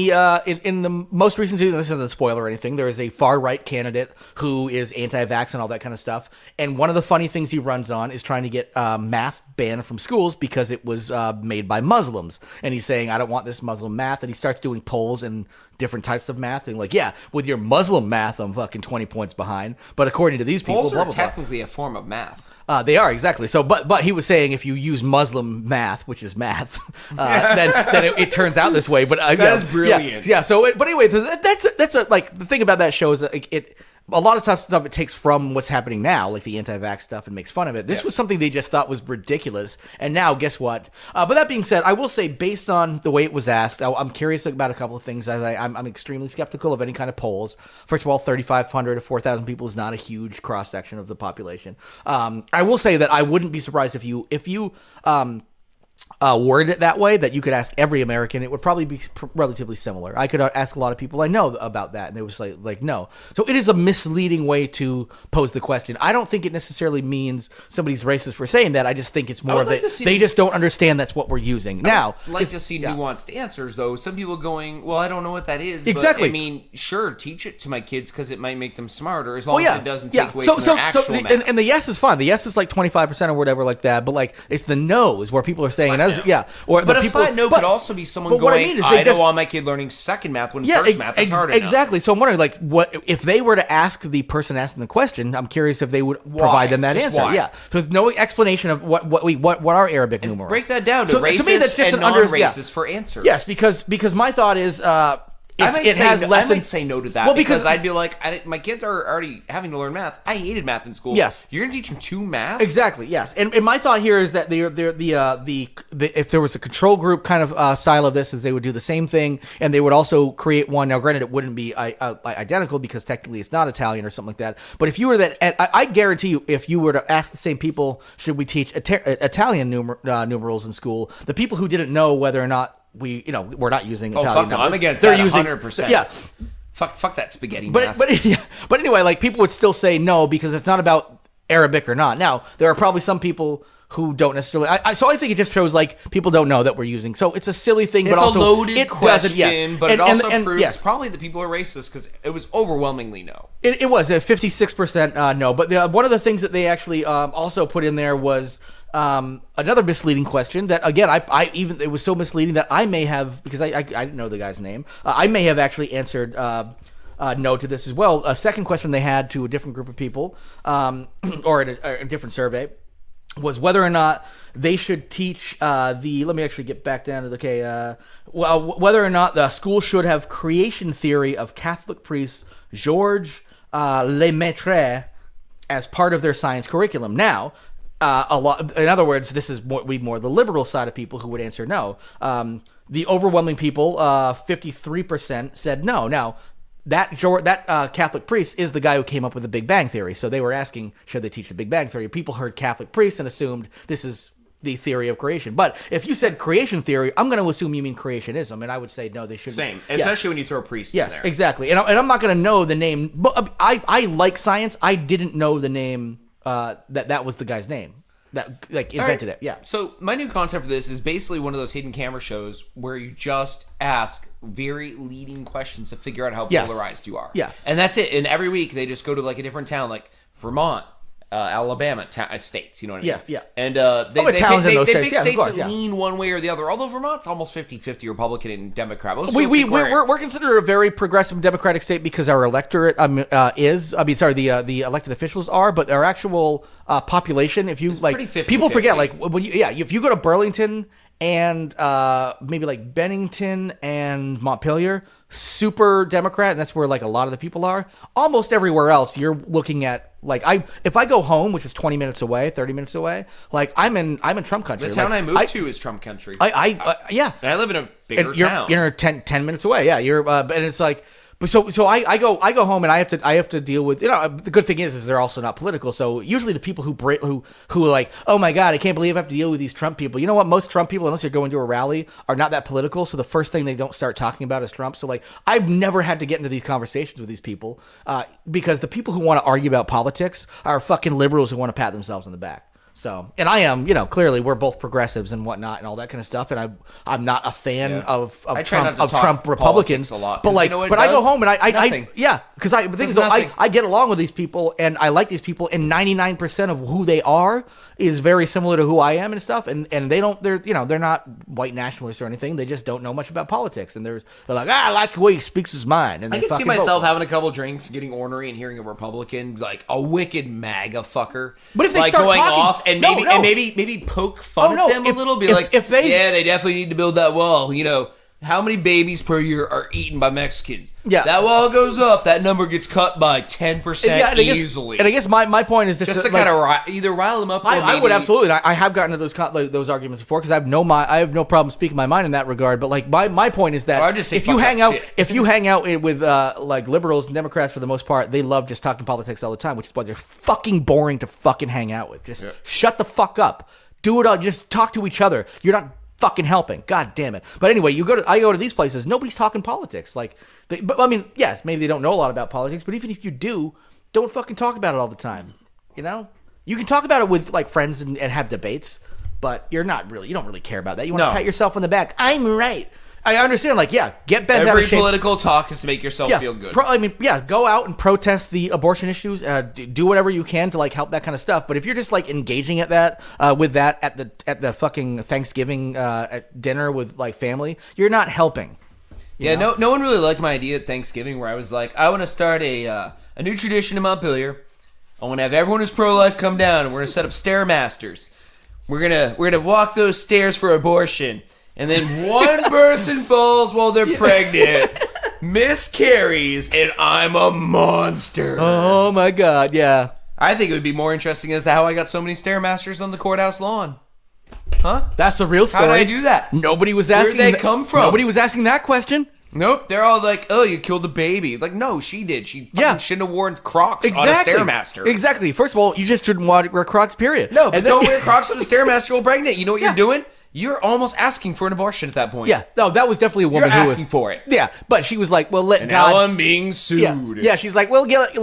S3: the most recent season, this isn't a spoiler or anything. There is a far right candidate who is anti-vax and all that kind of stuff. And one of the funny things he runs on is trying to get math banned from schools because it was made by Muslims. And he's saying, I don't want this Muslim math. And he starts doing polls and different types of math. And like, yeah, with your Muslim math, I'm fucking 20 points behind. But according to these people,
S2: Polls
S3: blah,
S2: are
S3: blah, blah.
S2: technically a form of math.
S3: They are, exactly. So, but he was saying if you use Muslim math, which is math, then it turns out this way. But
S2: that is brilliant.
S3: Yeah. So, but anyway, that's like the thing about that show is that it a lot of stuff it takes from what's happening now, like the anti-vax stuff, and makes fun of it. This was something they just thought was ridiculous, and now guess what? But that being said, I will say, based on the way it was asked, I'm curious about a couple of things. I'm extremely skeptical of any kind of polls. First of all, 3,500 to 4,000 people is not a huge cross section of the population. I will say that I wouldn't be surprised if you word it that way, that you could ask every American, it would probably be relatively similar. I could ask a lot of people I know about that, and they was like no. So it is a misleading way to pose the question. I don't think it necessarily means somebody's racist for saying that. I just think it's more that they just don't understand that's what we're using. Now,
S2: I'd like to see nuanced answers, though. Some people going, well, I don't know what that is.
S3: Exactly.
S2: But, I mean, sure, teach it to my kids because it might make them smarter, as long as it doesn't take away
S3: from
S2: their actual math.
S3: And the yes is fine. The yes is like 25% or whatever like that, but like it's the no's where people are saying,
S2: But a flat no could also be someone going, I don't want my kid learning second math when first math is hard enough.
S3: Exactly. So I'm wondering, like, what if they were to ask the person asking the question? I'm curious if they would provide them that answer.
S2: Why?
S3: Yeah, so with no explanation of what are Arabic numerals.
S2: Break that down to racist me, that's just and non-racist for answers.
S3: Yes, because my thought is. I
S2: might say no to that. Well, because I'd be like, my kids are already having to learn math. I hated math in school.
S3: Yes,
S2: you're gonna teach them 2 math.
S3: Exactly. Yes, and my thought here is that the if there was a control group kind of style of this, is they would do the same thing, and they would also create one. Now, granted, it wouldn't be identical because technically it's not Italian or something like that. But if you were I guarantee you, if you were to ask the same people, should we teach Italian numerals in school? The people who didn't know whether or not we're not using Italian numbers.
S2: I'm against that 100%.
S3: Yeah.
S2: Fuck that spaghetti math.
S3: But anyway, like, people would still say no because it's not about Arabic or not. Now, there are probably some people who don't necessarily. So I think it just shows like people don't know that we're using. So it's a silly thing, but also
S2: a loaded question.
S3: Yes.
S2: But it also proves probably that people are racist because it was overwhelmingly no.
S3: It was a 56% no. But one of the things that they actually also put in there was. Another misleading question that, again, it was so misleading that I may have, because I didn't know the guy's name, I may have actually answered no to this as well. A second question they had to a different group of people, or a different survey, was whether or not they should teach let me actually get back down to whether or not the school should have creation theory of Catholic priest Georges Lemaitre as part of their science curriculum. Now, a lot. In other words, this is more the liberal side of people who would answer no. The overwhelming people, 53%, said no. Now, that Catholic priest is the guy who came up with the Big Bang Theory. So they were asking, should they teach the Big Bang Theory? People heard Catholic priest and assumed this is the theory of creation. But if you said creation theory, I'm going to assume you mean creationism, and I would say no, they shouldn't.
S2: Same, especially when you throw a priest in there. Yes,
S3: exactly. And I'm not going to know the name. But I like science. I didn't know the name. That was the guy's name that invented it. Yeah.
S2: So my new concept for this is basically one of those hidden camera shows where you just ask very leading questions to figure out how polarized you are.
S3: Yes.
S2: And that's it. And every week they just go to like a different town, like Vermont, Alabama, states. You know what I mean?
S3: Yeah.
S2: And
S3: they pick states
S2: that lean one way or the other. Although Vermont's almost 50-50 Republican and Democrat.
S3: We're considered a very progressive Democratic state because our electorate the elected officials are, but our actual population, if you people forget, like when if you go to Burlington and maybe like Bennington and Montpelier, super Democrat, and that's where like a lot of the people are. Almost everywhere else, you're looking at like if I go home, which is 20 minutes away, 30 minutes away, like I'm in Trump country.
S2: The town I moved to is Trump country.
S3: Yeah,
S2: and I live in a bigger town.
S3: You're 10 minutes away. Yeah, you're and it's like. So I go home and I have to deal with, the good thing is they're also not political. So usually the people who are like, oh my God, I can't believe I have to deal with these Trump people. You know what? Most Trump people, unless you're going to a rally, are not that political. So the first thing they don't start talking about is Trump. So like I've never had to get into these conversations with these people because the people who want to argue about politics are fucking liberals who want to pat themselves on the back. So, and I am, clearly we're both progressives and whatnot and all that kind of stuff. And I'm not a fan of
S2: I try
S3: Trump,
S2: not to talk
S3: Trump Republicans
S2: politics a lot,
S3: but
S2: 'cause
S3: like,
S2: you know what
S3: but
S2: it
S3: I go
S2: does?
S3: home and I
S2: Nothing.
S3: because the thing is,
S2: Does
S3: though,
S2: nothing.
S3: I get along with these people and I like these people, and 99% of who they are is very similar to who I am and stuff. And they're not white nationalists or anything. They just don't know much about politics, and they're like, I like the way he speaks his mind. And
S2: I
S3: they
S2: can see
S3: fucking vote.
S2: myself having a couple drinks, getting ornery, and hearing a Republican, like a wicked MAGA fucker,
S3: But if they
S2: like
S3: start
S2: going
S3: talking-
S2: off and
S3: No,
S2: maybe
S3: no.
S2: and maybe poke fun
S3: Oh, no.
S2: at them a
S3: If-
S2: little, be
S3: if-
S2: like,
S3: if they-
S2: yeah, they definitely need to build that wall. How many babies per year are eaten by Mexicans?
S3: Yeah.
S2: That wall goes up, that number gets cut by 10%
S3: and I guess,
S2: easily.
S3: And I guess my point is this:
S2: just to
S3: like,
S2: kind of either rile them up. Or
S3: I would
S2: maybe-
S3: absolutely. And I have gotten to those arguments before because I have no problem speaking my mind in that regard. But like my point is that
S2: Or I just say
S3: if you
S2: fuck
S3: hang
S2: that
S3: out
S2: shit.
S3: if you hang out with like liberals and Democrats for the most part, they love just talking politics all the time, which is why they're fucking boring to fucking hang out with. Just shut the fuck up. Do it all. Just talk to each other. You're not fucking helping. God damn it. But anyway, I go to these places. Nobody's talking politics. But I mean, yes, maybe they don't know a lot about politics. But even if you do, don't fucking talk about it all the time. You can talk about it with like friends and have debates, but you don't really care about that. You want to
S2: No.
S3: pat yourself on the back. I'm right. I understand. Get bent out
S2: Every
S3: of shape.
S2: political talk is to make yourself feel good.
S3: Go out and protest the abortion issues. Do whatever you can to like help that kind of stuff. But if you're just like engaging at that with that at the fucking Thanksgiving at dinner with like family, you're not helping. You know?
S2: No one really liked my idea at Thanksgiving where I was like, I want to start a new tradition in Montpelier. I want to have everyone who's pro-life come down, and we're gonna set up stairmasters. We're gonna walk those stairs for abortion. And then one person falls while they're pregnant, miscarries, and I'm a monster.
S3: Oh my God, yeah.
S2: I think it would be more interesting as to how I got so many Stairmasters on the courthouse lawn. Huh?
S3: That's the real story.
S2: How did I do that?
S3: Nobody was
S2: Where'd
S3: asking.
S2: they come from?
S3: Nobody was asking that question.
S2: Nope. They're all like, oh, you killed a baby. Like, no, she did. She fucking shouldn't have worn Crocs on a Stairmaster.
S3: Exactly. First of all, you just shouldn't wear Crocs, period.
S2: No, but
S3: And then-
S2: don't wear Crocs on a Stairmaster while pregnant. You know what you're doing? You're almost asking for an abortion at that point.
S3: Yeah, no, that was definitely a woman
S2: You're
S3: who was
S2: asking for it.
S3: Yeah, but she was like, "Well, let
S2: And
S3: God."
S2: now I'm being sued.
S3: Yeah, she's like, "We'll let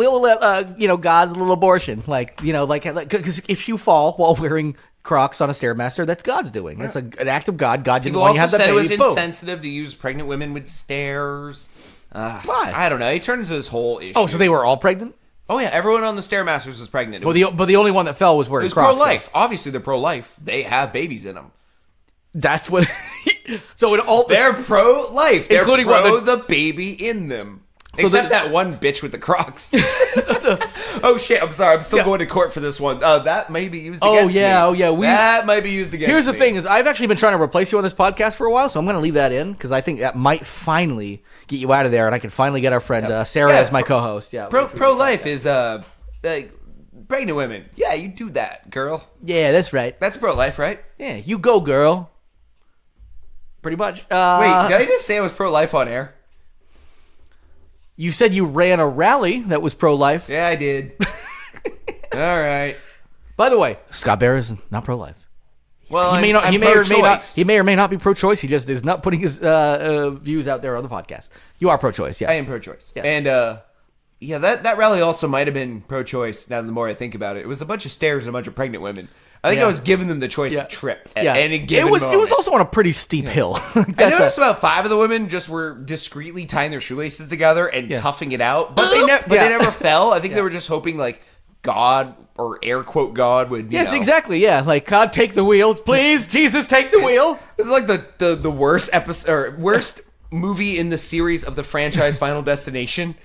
S3: God's little abortion." Because if you fall while wearing Crocs on a Stairmaster, that's God's doing. That's an act of God. God didn't
S2: People
S3: want you to
S2: also
S3: have that
S2: said it
S3: baby.
S2: was
S3: Boom.
S2: insensitive to use pregnant women with stairs.
S3: Why?
S2: I don't know. It turned into this whole issue.
S3: Oh, so they were all pregnant?
S2: Oh yeah, everyone on the Stairmasters was pregnant.
S3: But the only one that fell was
S2: it
S3: wearing
S2: was
S3: Crocs.
S2: pro-life. Obviously, they're pro-life. They have babies in them.
S3: That's what. So in all
S2: They're pro-life. They're
S3: Including
S2: pro
S3: what,
S2: the baby in them.
S3: So
S2: Except
S3: the-
S2: that one bitch with the Crocs. Oh shit! I'm sorry. I'm still going to court for this one. That may be used against me. That might be used against me.
S3: Here's the thing: is I've actually been trying to replace you on this podcast for a while, so I'm going to leave that in because I think that might finally get you out of there, and I can finally get our friend Sarah
S2: Yeah,
S3: as my co-host. Yeah,
S2: Pro-life is like pregnant women. Yeah, you do that, girl.
S3: yeah, that's right.
S2: That's pro-life, right?
S3: Yeah, you go, girl. Pretty much.
S2: Wait, did I just say I was pro-life on air?
S3: You said you ran a rally that was pro-life.
S2: Yeah, I did. All right.
S3: By the way, Scott Bear is not pro-life.
S2: Well,
S3: He may not.
S2: I'm
S3: He may or may not.
S2: pro-choice.
S3: He may or may not be pro-choice. He just is not putting his views out there on the podcast. You are pro-choice. Yes,
S2: I am pro-choice.
S3: Yes.
S2: And yeah, that rally also might have been pro-choice. Now, the more I think about it, it was a bunch of stairs and a bunch of pregnant women. I think
S3: Yeah.
S2: I was giving them the choice to trip at any given
S3: it was
S2: moment.
S3: also on a pretty steep hill.
S2: I
S3: That's
S2: noticed about 5 of the women just were discreetly tying their shoelaces together and toughing it out, but they never fell. I think they were just hoping like God or air quote God would.
S3: Yes, exactly. Yeah, like God, take the wheel, please. Jesus, take the wheel.
S2: This is like the worst episode or worst movie in the series of the franchise Final Destination.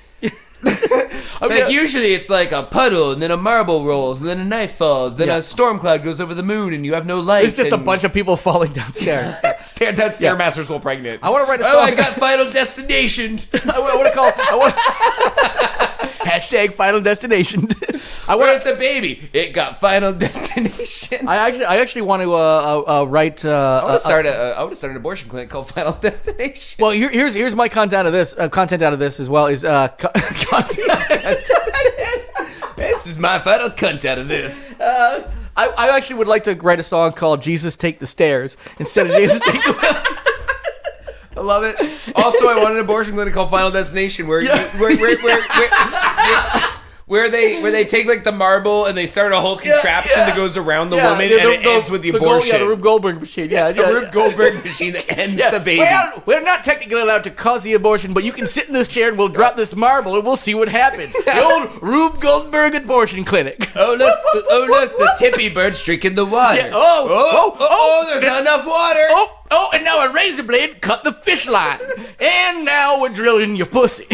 S2: Usually it's like a puddle, and then a marble rolls, and then a knife falls, then a storm cloud goes over the moon, and you have no lights.
S3: It's just a bunch of people falling downstairs.
S2: Stairmasters while pregnant.
S3: I want to write a song.
S2: Oh, I got Final Destination.
S3: I want to call. Hashtag Final Destination.
S2: Where's the baby? It got Final Destination.
S3: I actually want to write.
S2: I want to start an abortion clinic called Final Destination.
S3: Well, here's my content out of this. Content out of this as well is
S2: This is my final cunt out of this.
S3: I actually would like to write a song called "Jesus Take the Stairs" instead of "Jesus Take the Wheel."
S2: I love it. Where they take like the marble and they start a whole contraption that goes around the woman and it ends with the abortion.
S3: the Rube Goldberg machine.
S2: The Rube Goldberg machine that ends the baby.
S3: Well, we're not technically allowed to cause the abortion, but you can sit in this chair and we'll drop this marble and we'll see what happens. The old Rube Goldberg abortion clinic.
S2: Oh look, the tippy bird's drinking the water.
S3: Yeah.
S2: There's not enough water.
S3: Oh, and now a razor blade cut the fish line. And now we're drilling your pussy.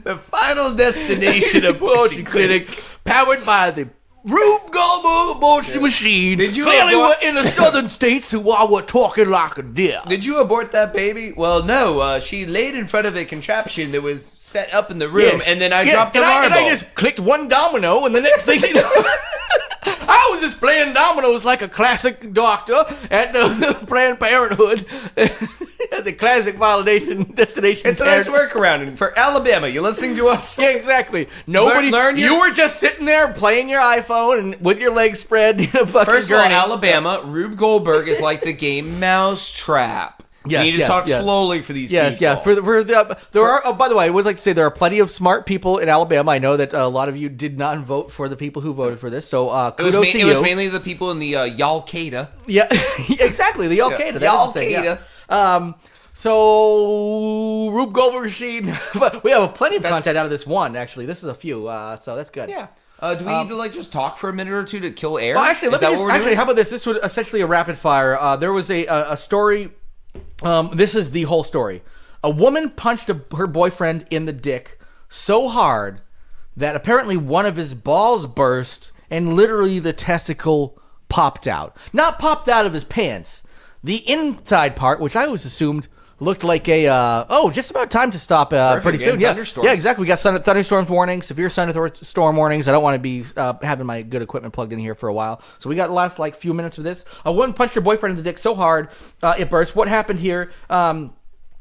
S2: The final destination abortion clinic.
S3: Powered by the Rube Goldberg abortion machine.
S2: Did you
S3: Clearly
S2: abort-
S3: we're in the southern states, so while we're talking like a deer.
S2: Did you abort that baby? Well, no. She laid in front of a contraption that was set up in the room, and then I dropped the marble.
S3: And I just clicked one domino, and the next thing you know, I was just playing dominoes like a classic doctor at the Planned Parenthood, at the classic validation destination.
S2: It's a nice workaround. And for Alabama, you listening to us?
S3: Yeah, exactly. Nobody. You were just sitting there playing your iPhone and with your legs spread.
S2: First of all, Alabama, Rube Goldberg is like the game Mousetrap. You need to talk slowly for these people.
S3: Yes. By the way, I would like to say there are plenty of smart people in Alabama. I know that a lot of you did not vote for the people who voted for this. So kudos to you.
S2: It was mainly the people in the Y'all-Qaeda.
S3: Yeah, exactly. The Y'all-Qaeda. Y'all-Qaeda. So Rube Goldberg machine. We have plenty of content out of this one. Actually, this is a few. So that's good.
S2: Yeah. Do we need to just talk for a minute or two to kill air?
S3: Well, actually, how about this? This was essentially a rapid fire. There was a story. This is the whole story. A woman punched her boyfriend in the dick so hard that apparently one of his balls burst and literally the testicle popped out. Not popped out of his pants. The inside part, which I always assumed looked like just about time to stop pretty soon. Yeah, exactly. We got thunderstorms warnings, severe thunderstorm warnings. I don't want to be having my good equipment plugged in here for a while. So we got the last few minutes of this. A woman punched her boyfriend in the dick so hard it burst. What happened here?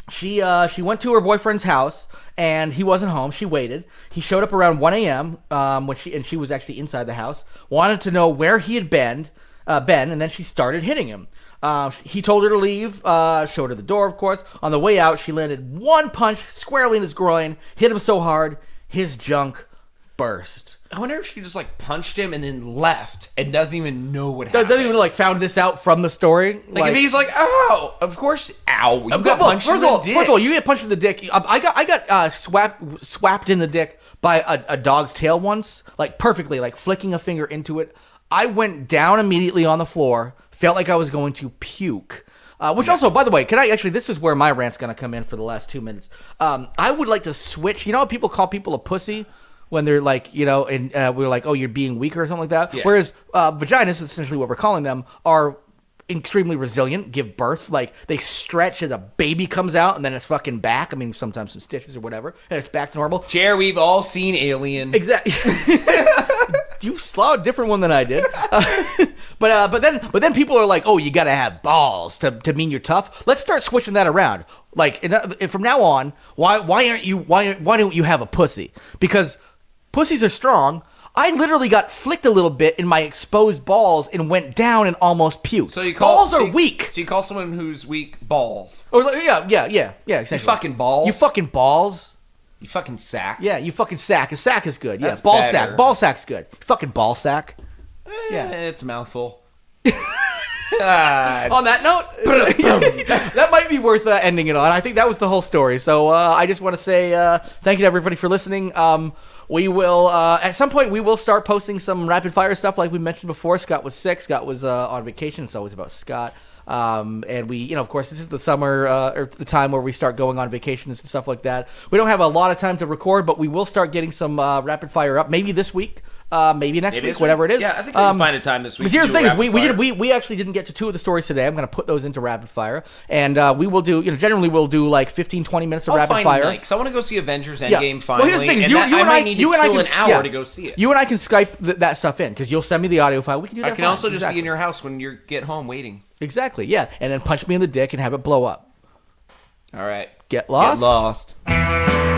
S3: She went to her boyfriend's house and he wasn't home. She waited. He showed up around 1 a.m. When she was actually inside the house. Wanted to know where he had been, and then she started hitting him. He told her to leave, showed her the door, of course. On the way out, she landed one punch squarely in his groin, hit him so hard, his junk burst.
S2: I wonder if she just punched him and then left and doesn't even know what happened.
S3: Doesn't even found this out from the story.
S2: If he's ow, of course, ow. You got punched in the dick.
S3: First of all, you get punched in the dick. I got swapped in the dick by a dog's tail once, perfectly, flicking a finger into it. I went down immediately on the floor. Felt like I was going to puke. Also, by the way, this is where my rant's going to come in for the last 2 minutes. I would like to switch. You know how people call people a pussy when they're we're like, oh, you're being weaker or something like that? Yeah. Whereas vaginas, essentially what we're calling them, are extremely resilient, give birth. They stretch as a baby comes out and then it's fucking back. I mean, sometimes some stitches or whatever, and it's back to normal.
S2: Jer, we've all seen Alien.
S3: Exactly. You saw a different one than I did. But then people are like, oh, you gotta have balls to mean you're tough. Let's start switching that around. From now on, why don't you have a pussy? Because pussies are strong. I literally got flicked a little bit in my exposed balls and went down and almost puked. So balls are weak.
S2: So you call someone who's weak balls?
S3: Yeah, exactly.
S2: You fucking balls.
S3: You fucking balls.
S2: You fucking sack.
S3: Yeah, you fucking sack. A sack is good.
S2: That's
S3: ball
S2: better.
S3: Sack. Ball sack's good. You fucking ball sack.
S2: Yeah, it's a mouthful.
S3: On that note, that might be worth ending it on. I think that was the whole story. So I just want to say thank you to everybody for listening. We will, at some point, we will start posting some rapid fire stuff like we mentioned before. Scott was sick. Scott was on vacation. It's always about Scott. And we, of course, this is the summer, or the time where we start going on vacations and stuff like that. We don't have a lot of time to record, but we will start getting some rapid fire up. Maybe this week. Maybe next week, whatever it is.
S2: Yeah, I think we can find a time this week.
S3: Here's the thing is, we actually didn't get to 2 of the stories today. I'm going to put those into rapid fire, and we will do. Generally we'll do 15, 20 minutes of rapid fire.
S2: Because I want to go see Avengers Endgame finally.
S3: Well, here's the thing: is
S2: I might need to kill an hour to go see it.
S3: You and I can Skype that stuff in because you'll send me the audio file. We can do that.
S2: I can also just be in your house when you get home waiting.
S3: Exactly. Yeah, and then punch me in the dick and have it blow up.
S2: All right.
S3: Get lost.
S2: Get lost.